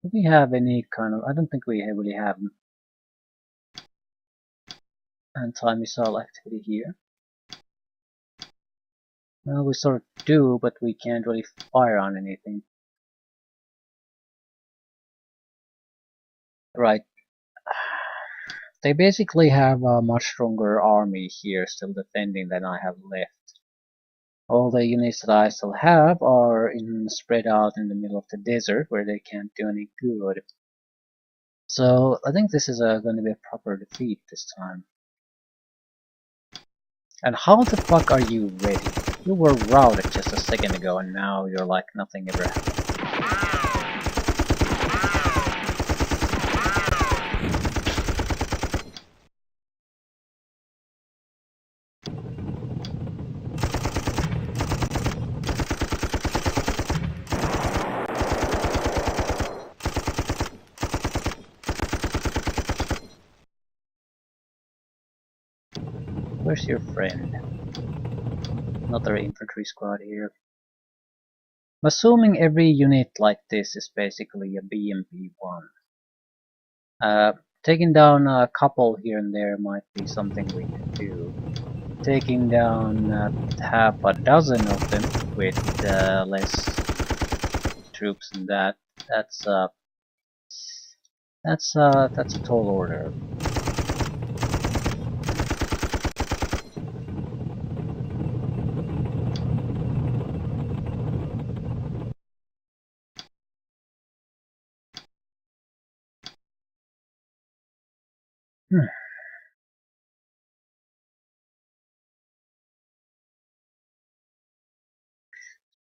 Do we have any kind of... I don't think we really have anti-missile activity here. Well, we sort of do, but we can't really fire on anything. Right. They basically have a much stronger army here still defending than I have left. All the units that I still have are spread out in the middle of the desert where they can't do any good. So I think this is going to be a proper defeat this time. And how the fuck are you ready? You were routed just a second ago and now you're like nothing ever happened. Where's your friend? Another infantry squad here. I'm assuming every unit like this is basically a BMP-1. Taking down a couple here and there might be something we could do. Taking down half a dozen of them with less troops than that, that's a tall order.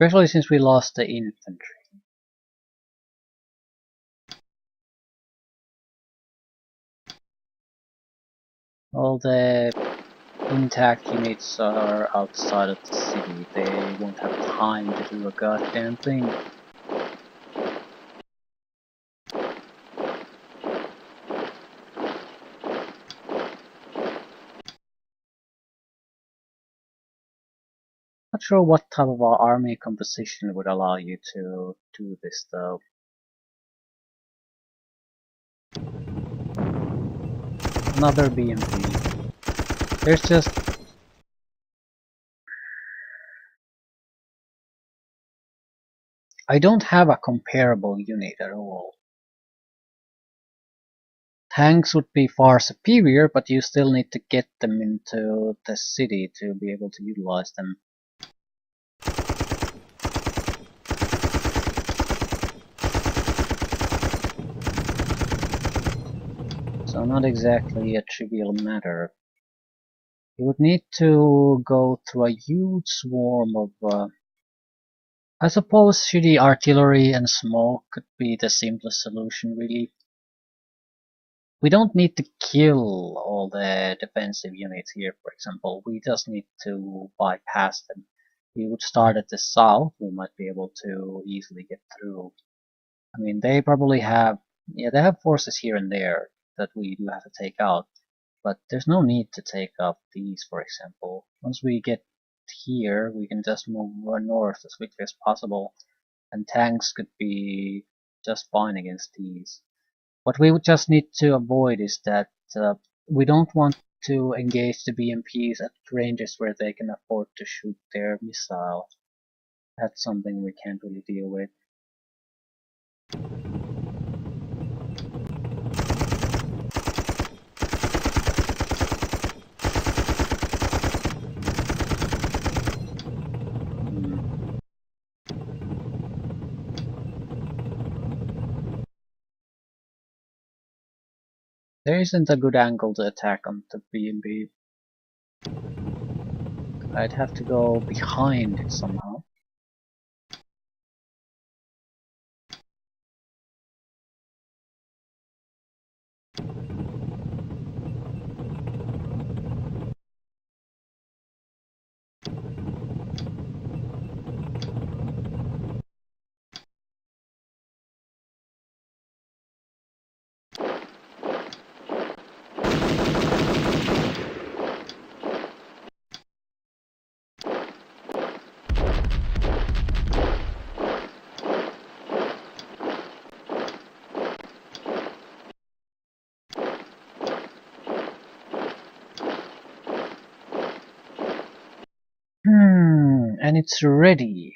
Especially since we lost the infantry. All the intact units are outside of the city. They won't have time to do a goddamn thing. Not sure what type of army composition would allow you to do this though. Another BMP. There's just... I don't have a comparable unit at all. Tanks would be far superior, but you still need to get them into the city to be able to utilize them. So not exactly a trivial matter. You would need to go through a huge swarm of I suppose shitty artillery and smoke could be the simplest solution, really. We don't need to kill all the defensive units here, for example. We just need to bypass them. We would start at the south, we might be able to easily get through. I mean, they probably have, yeah, they have forces here and there that we do have to take out. But there's no need to take up these, for example. Once we get here, we can just move north as quickly as possible, and tanks could be just fine against these. What we would just need to avoid is that we don't want to engage the BMPs at ranges where they can afford to shoot their missile. That's something we can't really deal with. There isn't a good angle to attack on the BMP. I'd have to go behind it somehow. And it's ready.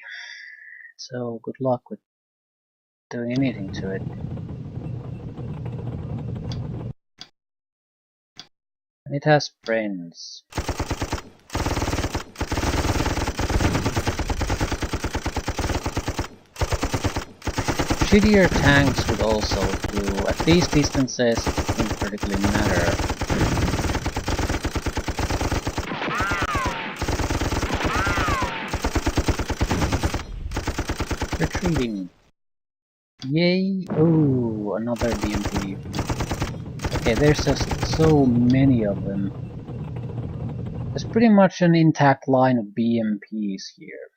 So good luck with doing anything to it. And it has friends. Shittier tanks would also do. At these distances, it doesn't particularly matter. Retreating. Yay! Oh, another BMP. Okay, there's just so many of them. There's pretty much an intact line of BMPs here.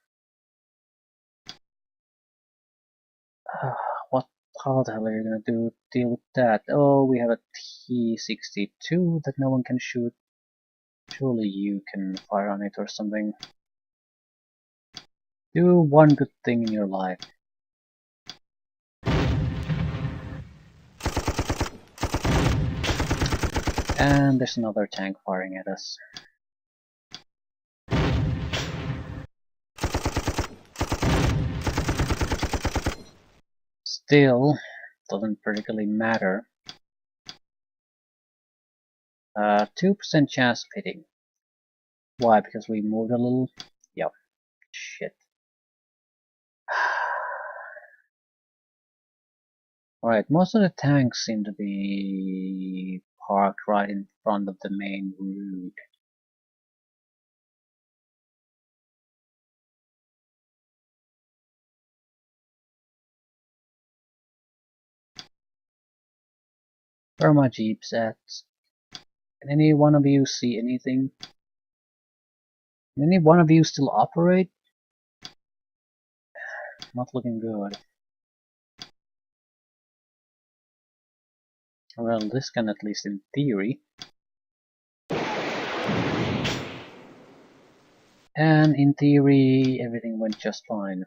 What? How the hell are you gonna deal with that? Oh, we have a T-62 that no one can shoot. Surely you can fire on it or something. Do one good thing in your life. And there's another tank firing at us. Still, doesn't particularly matter. 2% chance of hitting. Why? Because we moved a little? Yep. Shit. Alright, most of the tanks seem to be parked right in front of the main route. Where are my jeeps at? Can any one of you see anything? Can any one of you still operate? Not looking good. Well, this can at least in theory. And in theory, everything went just fine.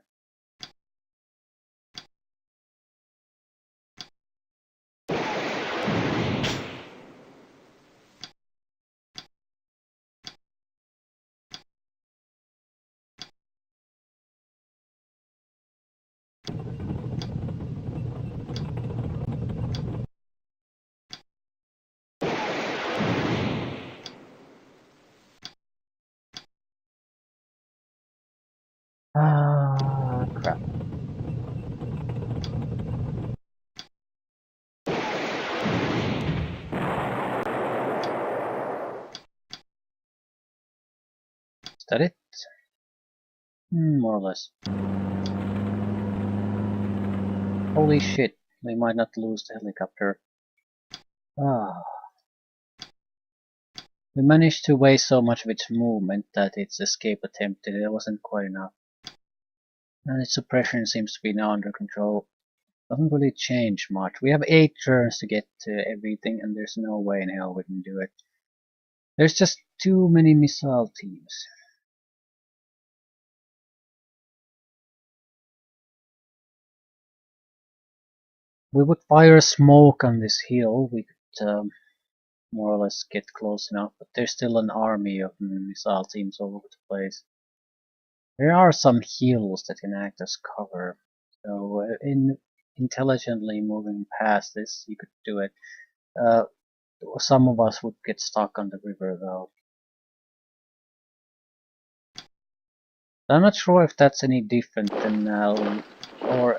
Ah, crap. Is that it? More or less. Holy shit, we might not lose the helicopter. Ah. We managed to waste so much of its movement that its escape attempt wasn't quite enough. And its suppression seems to be now under control. Doesn't really change much. We have 8 turns to get to everything and there's no way in hell we can do it. There's just too many missile teams. We would fire smoke on this hill, we could more or less get close enough, but there's still an army of missile teams all over the place. There are some hills that can act as cover, so in intelligently moving past this, you could do it. Uh, some of us would get stuck on the river though. I'm not sure if that's any different than or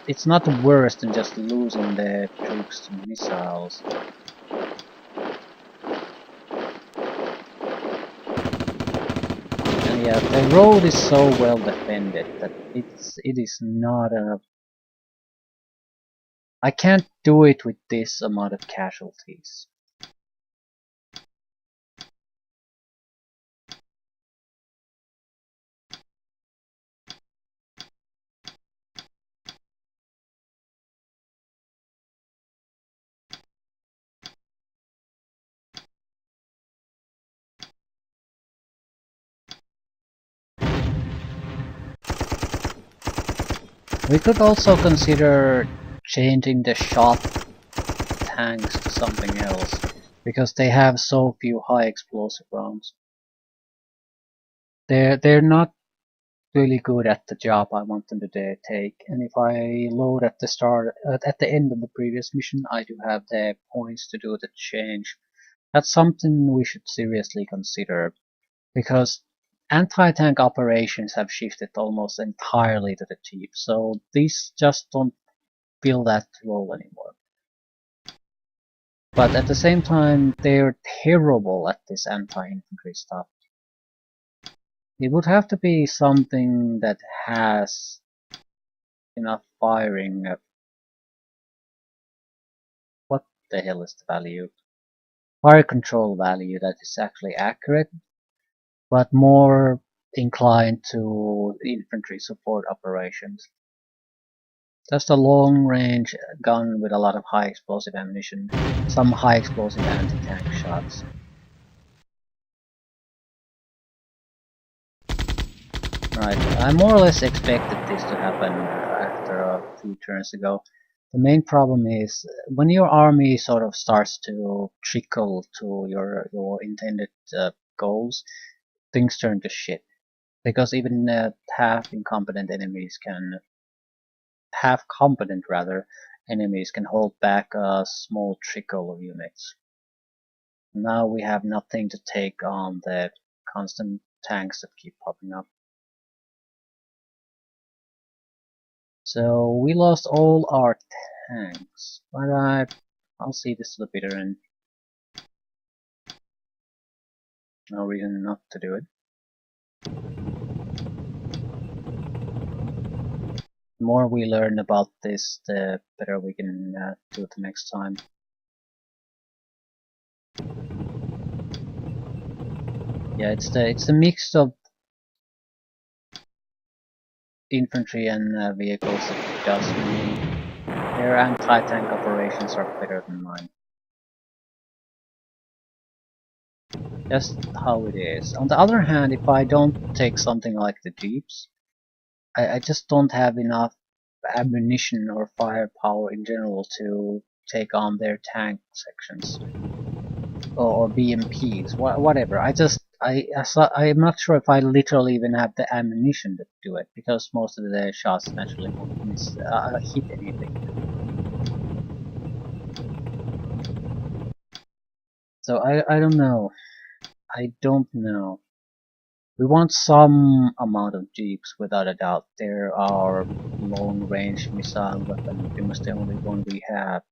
it's not worse than just losing the troops to missiles. And yeah, the road is so well defended that it is not a. I can't do it with this amount of casualties. We could also consider changing the shot tanks to something else, because they have so few high explosive rounds. They're not really good at the job I want them to take, and if I load at the start at the end of the previous mission, I do have the points to do the change. That's something we should seriously consider, because anti-tank operations have shifted almost entirely to the jeep, so these just don't fill that role anymore. But at the same time, they're terrible at this anti-infantry stuff. It would have to be something that has enough firing. What the hell is the value? Fire control value that is actually accurate, but more inclined to infantry support operations. Just a long-range gun with a lot of high explosive ammunition, some high explosive anti-tank shots. Right, I more or less expected this to happen after a few turns ago. The main problem is when your army sort of starts to trickle to your intended goals, things turn to shit. Because even half incompetent enemies can half competent rather enemies can hold back a small trickle of units. Now we have nothing to take on the constant tanks that keep popping up. So we lost all our tanks, but I'll see this to the bitter end. No reason not to do it. The more we learn about this, the better we can do it the next time. Yeah, it's the mix of infantry and vehicles that does mean their anti-tank operations are better than mine. Just how it is. On the other hand, if I don't take something like the jeeps, I just don't have enough ammunition or firepower in general to take on their tank sections or BMPs, whatever. I'm not sure if I literally even have the ammunition to do it, because most of the shots naturally won't hit anything. So I don't know. I don't know. We want some amount of jeeps, without a doubt. There are long-range missile weapon, pretty much the only one we have.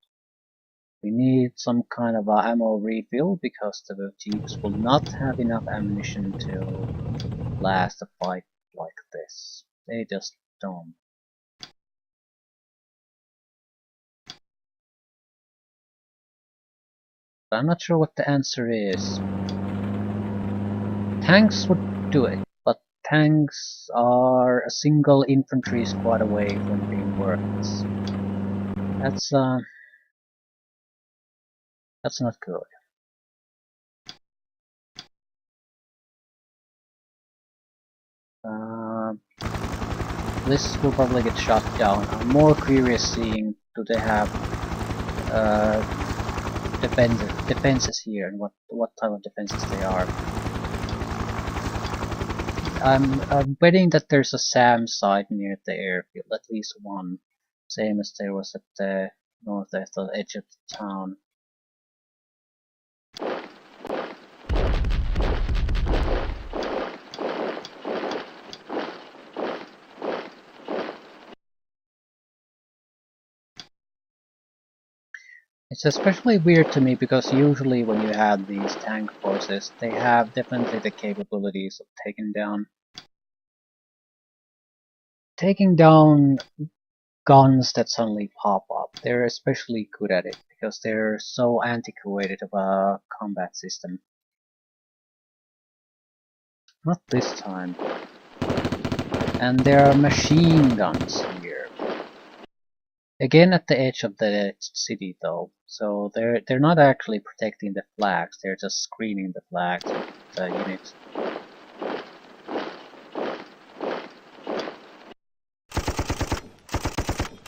We need some kind of ammo refill because the jeeps will not have enough ammunition to last a fight like this. They just don't. But I'm not sure what the answer is. Tanks would do it, but tanks are a single infantry squad away from being worthless. That's not good. This will probably get shot down. I'm more curious seeing do they have uh, defenses here and what type of defenses they are. I'm betting that there's a SAM site near the airfield, at least one, same as there was at the northwest edge of the town. It's especially weird to me because usually when you have these tank forces, they have definitely the capabilities of taking down guns that suddenly pop up. They're especially good at it because they're so antiquated of a combat system. Not this time. And there are machine guns here. Again at the edge of the city though, so they're not actually protecting the flags, they're just screening the flags with the units.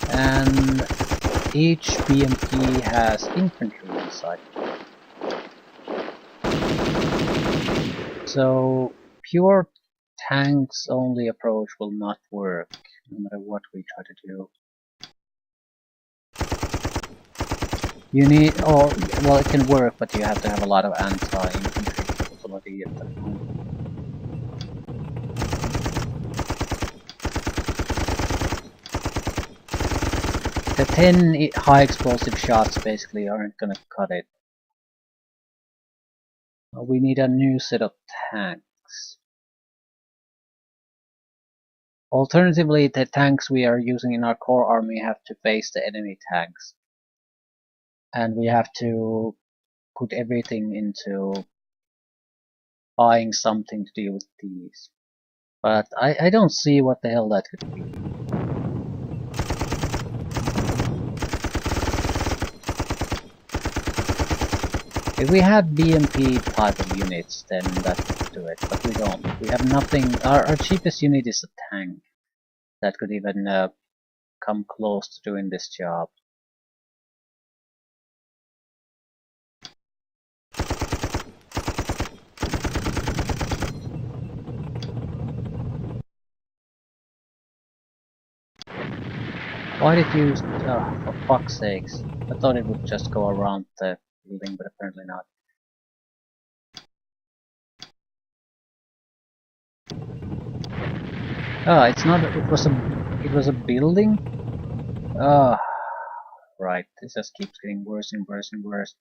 And each BMP has infantry inside. So pure tanks only approach will not work, no matter what we try to do. You need, or well, it can work, but you have to have a lot of anti-infantry capability at that point. The 10 high explosive shots basically aren't gonna cut it. We need a new set of tanks. Alternatively, the tanks we are using in our core army have to face the enemy tanks. And we have to put everything into buying something to deal with these. But I don't see what the hell that could be. If we had BMP type of units, then that would do it, but we don't. We have nothing. Our cheapest unit is a tank that could even come close to doing this job. Why did you... for fuck's sakes. I thought it would just go around the building, but apparently not. It's not... it was a building? Right, this just keeps getting worse and worse and worse.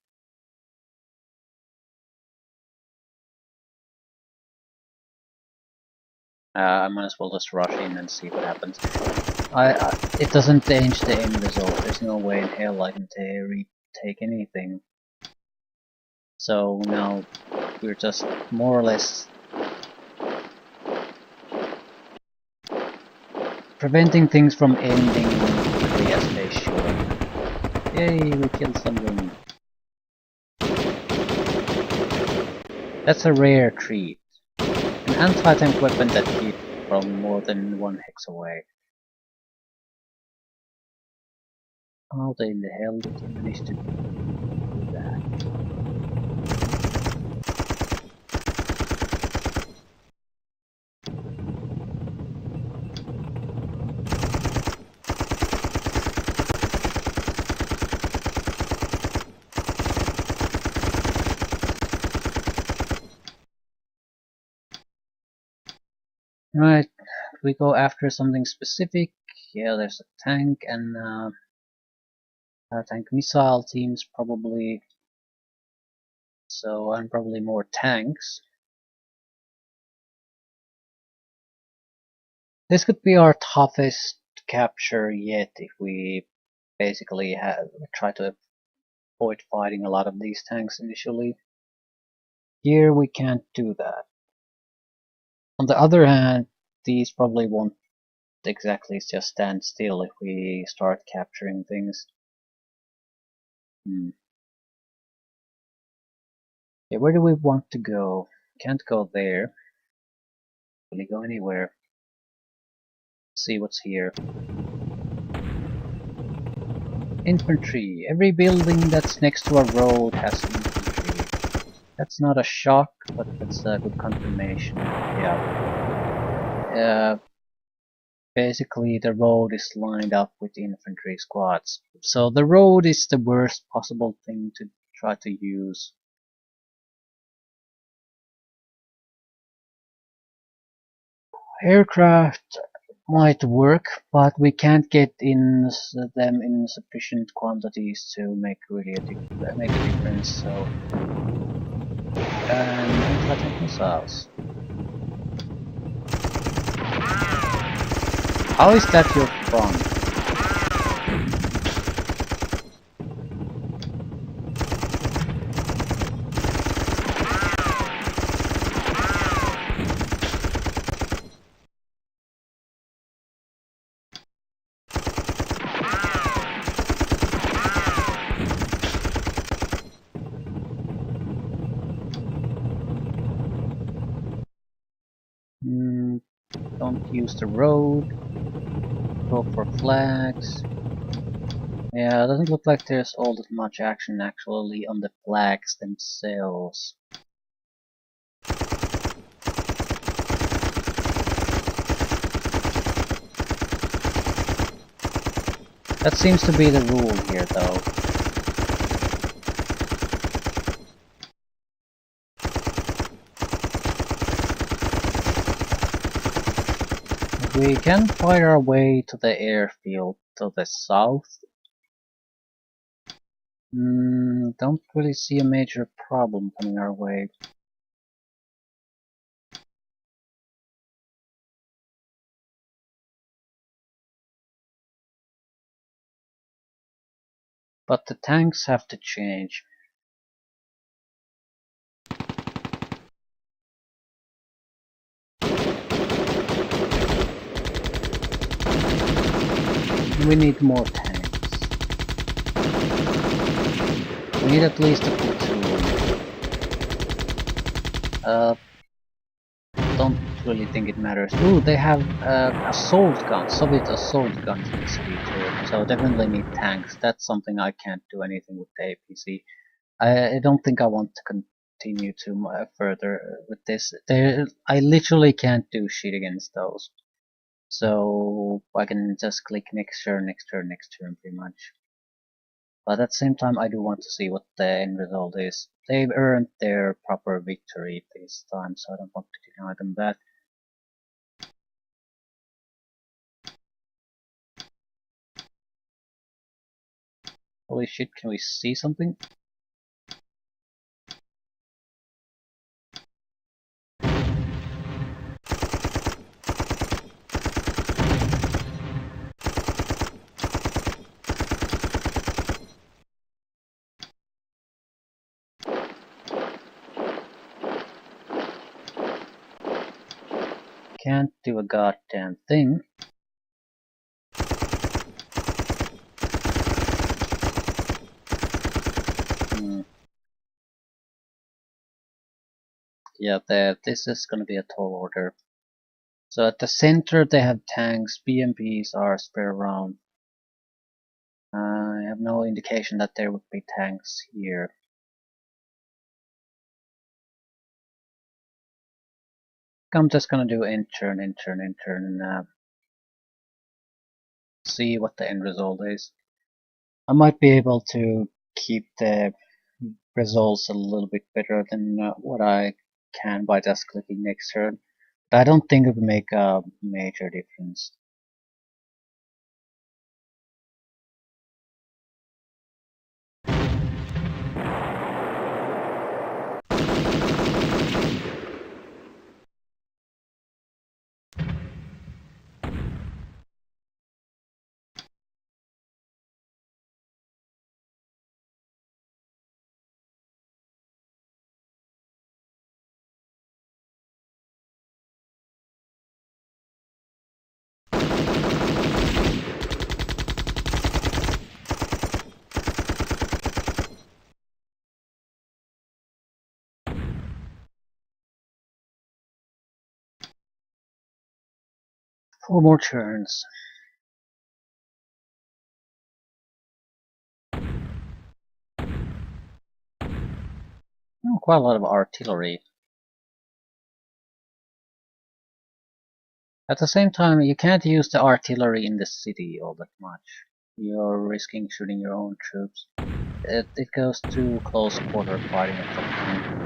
I might as well just rush in and see what happens. It doesn't change the end result. There's no way in hell I can retake anything. So now we're just more or less preventing things from ending quickly as they should. Yay, we killed something. That's a rare treat. An anti-tank weapon that hit from more than 1 hex away. How in the hell did you manage to do that? Right, we go after something specific. Yeah, there's a tank and tank missile teams probably. So, and probably more tanks. This could be our toughest capture yet if we basically try to avoid fighting a lot of these tanks initially. Here we can't do that. On the other hand, these probably won't exactly just stand still if we start capturing things. Yeah, where do we want to go? Can't go there. Really go anywhere. See what's here. Infantry. Every building that's next to a road has infantry. That's not a shock, but that's a good confirmation. Yeah. Basically, the road is lined up with infantry squads. So the road is the worst possible thing to try to use. Aircraft might work, but we can't get in them in sufficient quantities to make make a difference. So, and anti-tank missiles. How is that your front? Don't use the road. Go for flags. Yeah, it doesn't look like there's all that much action actually on the flags themselves. That seems to be the rule here, though. We can fight our way to the airfield to the south. Don't really see a major problem coming our way. But the tanks have to change. We need more tanks. We need at least a platoon. Don't really think it matters. Ooh, they have assault guns, Soviet assault guns in SP2, so definitely need tanks. That's something I can't do anything with the APC. I don't think I want to continue to further with this. I literally can't do shit against those. So I can just click next turn, next turn, next turn pretty much. But at the same time I do want to see what the end result is. They've earned their proper victory this time, so I don't want to deny them that. Holy shit, can we see something? Can't do a goddamn thing. Yeah, this is gonna be a tall order. So at the center they have tanks, BMPs are spread around. I have no indication that there would be tanks here. I'm just gonna do intern, and see what the end result is. I might be able to keep the results a little bit better than what I can by just clicking next turn. But I don't think it would make a major difference. Four more turns. Oh, quite a lot of artillery. At the same time, you can't use the artillery in the city all that much. You're risking shooting your own troops. It goes to close quarter fighting at some point.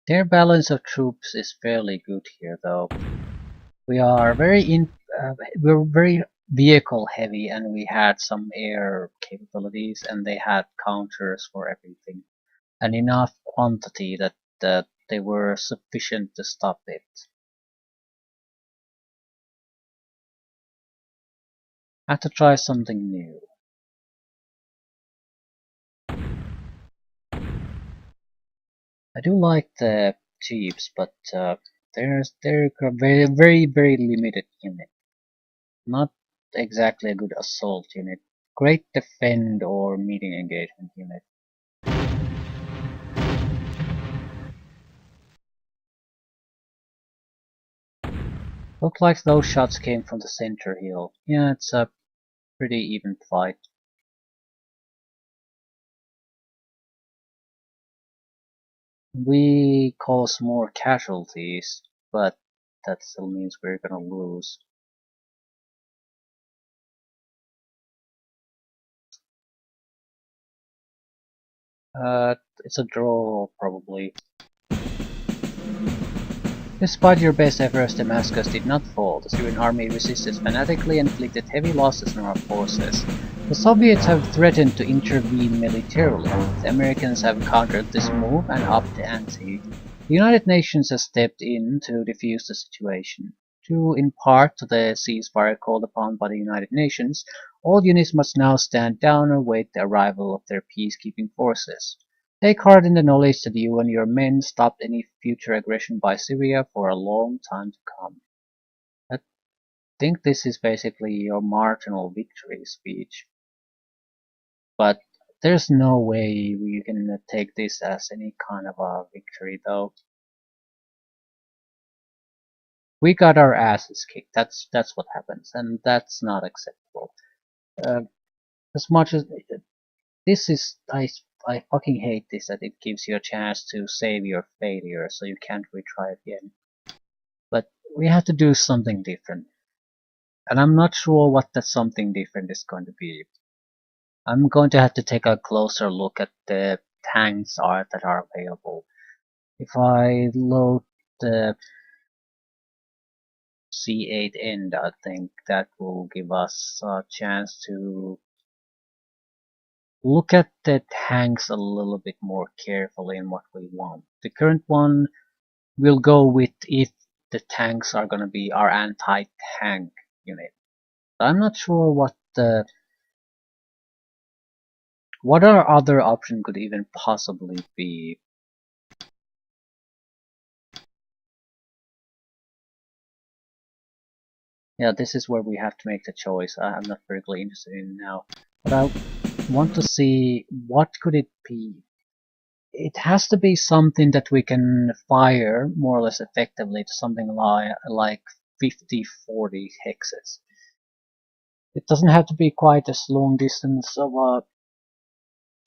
Their balance of troops is fairly good here, though. We are we're very vehicle heavy, and we had some air capabilities, and they had counters for everything, and enough quantity that they were sufficient to stop it. I have to try something new. I do like the jeeps, but they're a very limited unit. Not exactly a good assault unit. Great defend or meeting engagement unit. Looked like those shots came from the center hill. Yeah, it's a pretty even fight. We cause more casualties, but that still means we're gonna lose. Uh, it's a draw, probably. Despite your best efforts, Damascus did not fall. The Syrian army resisted fanatically and inflicted heavy losses on our forces. The Soviets have threatened to intervene militarily. The Americans have countered this move and upped the ante. The United Nations has stepped in to defuse the situation. Due in part to the ceasefire called upon by the United Nations, all units must now stand down and await the arrival of their peacekeeping forces. Take heart in the knowledge that you and your men stopped any future aggression by Syria for a long time to come. I think this is basically your marginal victory speech, but there's no way we can take this as any kind of a victory, though. We got our asses kicked. That's what happens, and that's not acceptable. Uh, as much as this is, I fucking hate this that it gives you a chance to save your failure, so you can't retry again. But we have to do something different. And I'm not sure what that something different is going to be. I'm going to have to take a closer look at the tanks that are available. If I load the C8 end, I think that will give us a chance to look at the tanks a little bit more carefully and what we want. The current one we'll go with if the tanks are going to be our anti-tank unit. I'm not sure what our other option could even possibly be. Yeah, this is where we have to make the choice. I'm not particularly interested in now, but I want to see what could it be. It has to be something that we can fire more or less effectively to something like 50-40 hexes. It doesn't have to be quite as long distance of a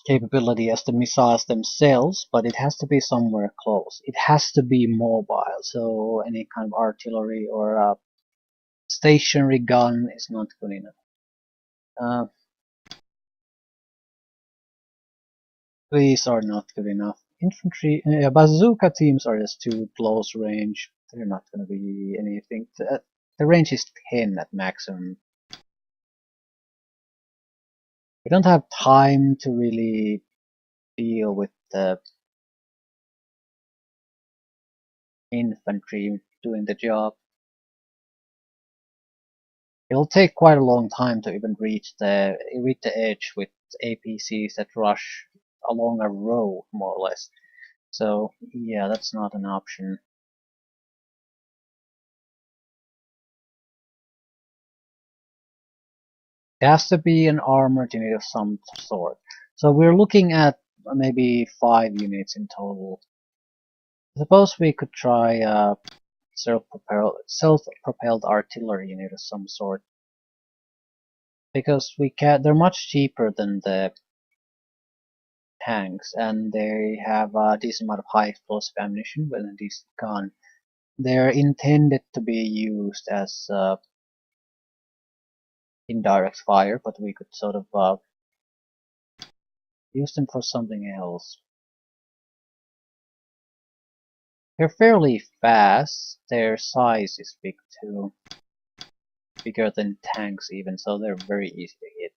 capability as the missiles themselves, but it has to be somewhere close. It has to be mobile, so any kind of artillery or Stationary gun is not good enough. Uh, these are not good enough. Infantry, bazooka teams are just too close range. They're not going to be anything. The range is 10 at maximum. We don't have time to really deal with the infantry doing the job. It'll take quite a long time to even reach the edge with APCs that rush along a row, more or less. So yeah, that's not an option. It has to be an armored unit of some sort. So we're looking at maybe 5 units in total. Suppose we could try a self-propelled artillery unit of some sort, because they're much cheaper than the tanks, and they have a decent amount of high explosive ammunition with a decent gun. They're intended to be used as indirect fire, but we could sort of use them for something else. They're fairly fast. Their size is big too, bigger than tanks even, so they're very easy to hit.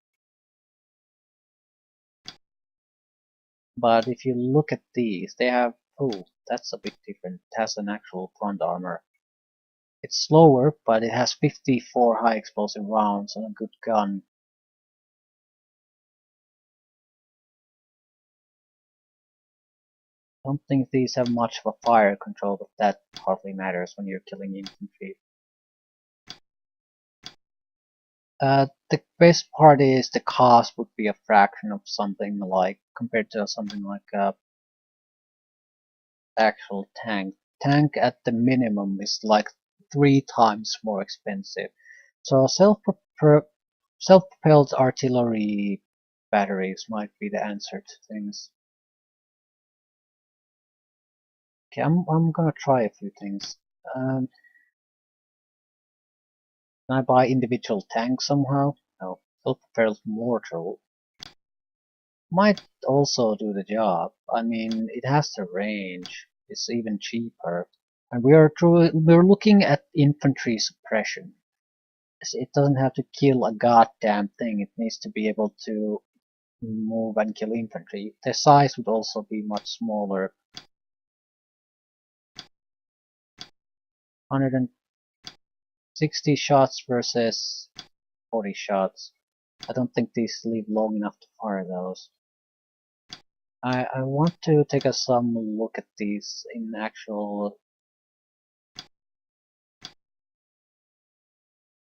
But if you look at these, they have, oh, that's a bit different. It has an actual front armor. It's slower, but it has 54 high explosive rounds and a good gun. I don't think these have much of a fire control, but that hardly matters when you're killing infantry. The best part is the cost would be a fraction of something like, compared to something like actual tank. Tank at the minimum is like 3 times more expensive. So self-propelled artillery batteries might be the answer to things. Okay, I'm gonna try a few things. Can I buy individual tanks somehow? No. Self-propelled mortar might also do the job. I mean, it has the range. It's even cheaper. And we're looking at infantry suppression. It doesn't have to kill a goddamn thing. It needs to be able to move and kill infantry. The size would also be much smaller. 160 shots versus 40 shots. I don't think these live long enough to fire those. I want to take some look at these in actual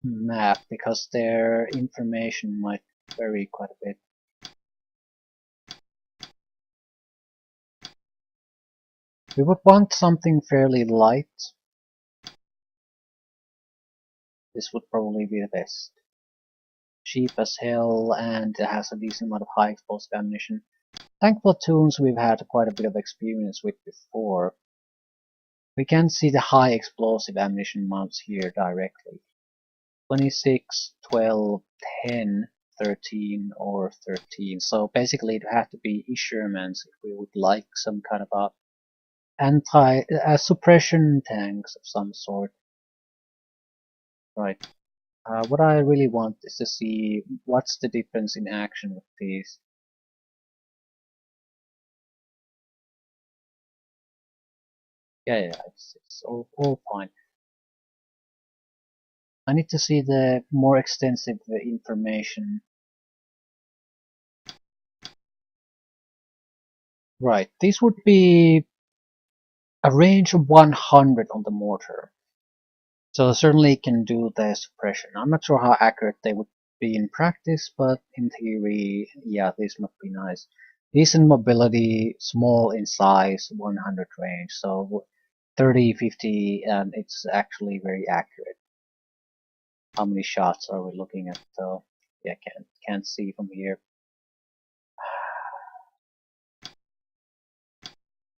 map, because their information might vary quite a bit. We would want something fairly light. This would probably be the best. Cheap as hell, and it has a decent amount of high explosive ammunition. Tank platoons we've had quite a bit of experience with before. We can see the high explosive ammunition amounts here directly. 26, 12, 10, 13, or 13. So basically it would have to be Shermans if we would like some kind of a suppression tanks of some sort. Right. What I really want is to see what's the difference in action with these. Yeah, it's all fine. I need to see the more extensive information. Right, this would be a range of 100 on the mortar. So certainly can do the suppression. I'm not sure how accurate they would be in practice, but in theory, yeah, this must be nice. Decent mobility, small in size, 100 range, so 30, 50, and it's actually very accurate. How many shots are we looking at though? Yeah, can't see from here.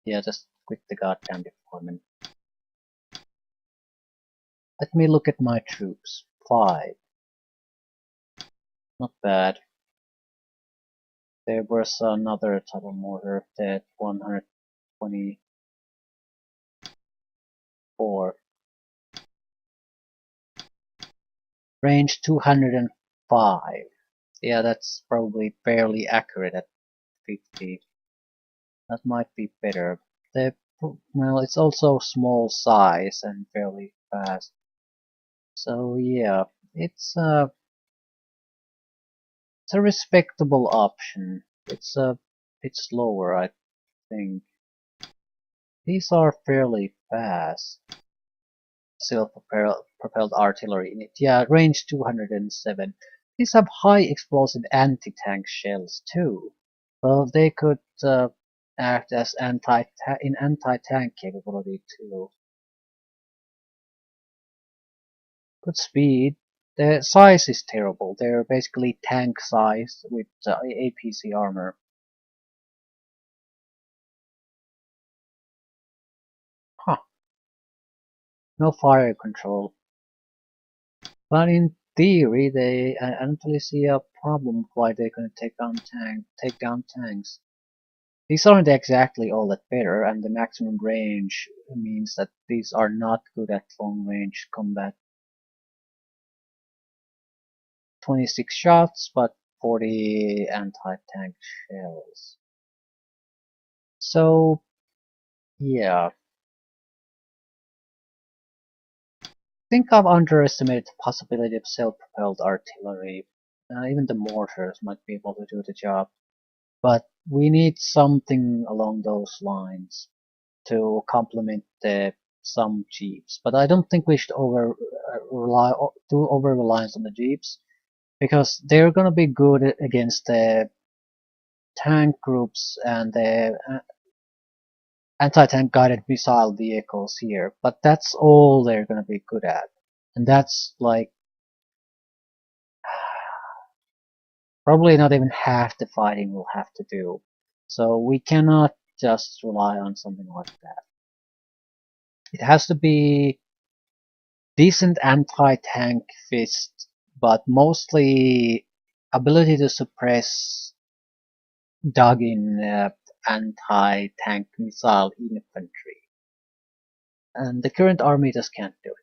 Yeah, just quit the goddamn deployment. Let me look at my troops. 105. Not bad. There was another type of mortar that 124. Range 205. Yeah, that's probably fairly accurate at 50. That might be better. Well, it's also small size and fairly fast. So yeah, it's a respectable option. It's a bit slower, I think. These are fairly fast. Self-propelled artillery in it. Yeah, range 207. These have high explosive anti-tank shells too. Well, they could act as anti-tank capability too. Good speed. The size is terrible. They're basically tank size with APC armor. Huh. No fire control. But in theory, I don't really see a problem why they're gonna take down tanks. These aren't exactly all that better, and the maximum range means that these are not good at long-range combat. 26 shots, but 40 anti-tank shells. So, yeah. I think I've underestimated the possibility of self-propelled artillery. Even the mortars might be able to do the job. But we need something along those lines to complement some jeeps. But I don't think we should over reliance on the jeeps because they're gonna be good against the tank groups and the anti-tank guided missile vehicles here. But that's all they're gonna be good at, and that's like probably not even half the fighting we'll have to do. So we cannot just rely on something like that. It has to be decent anti-tank fist, but mostly ability to suppress dug-in anti-tank missile infantry. And the current army just can't do it.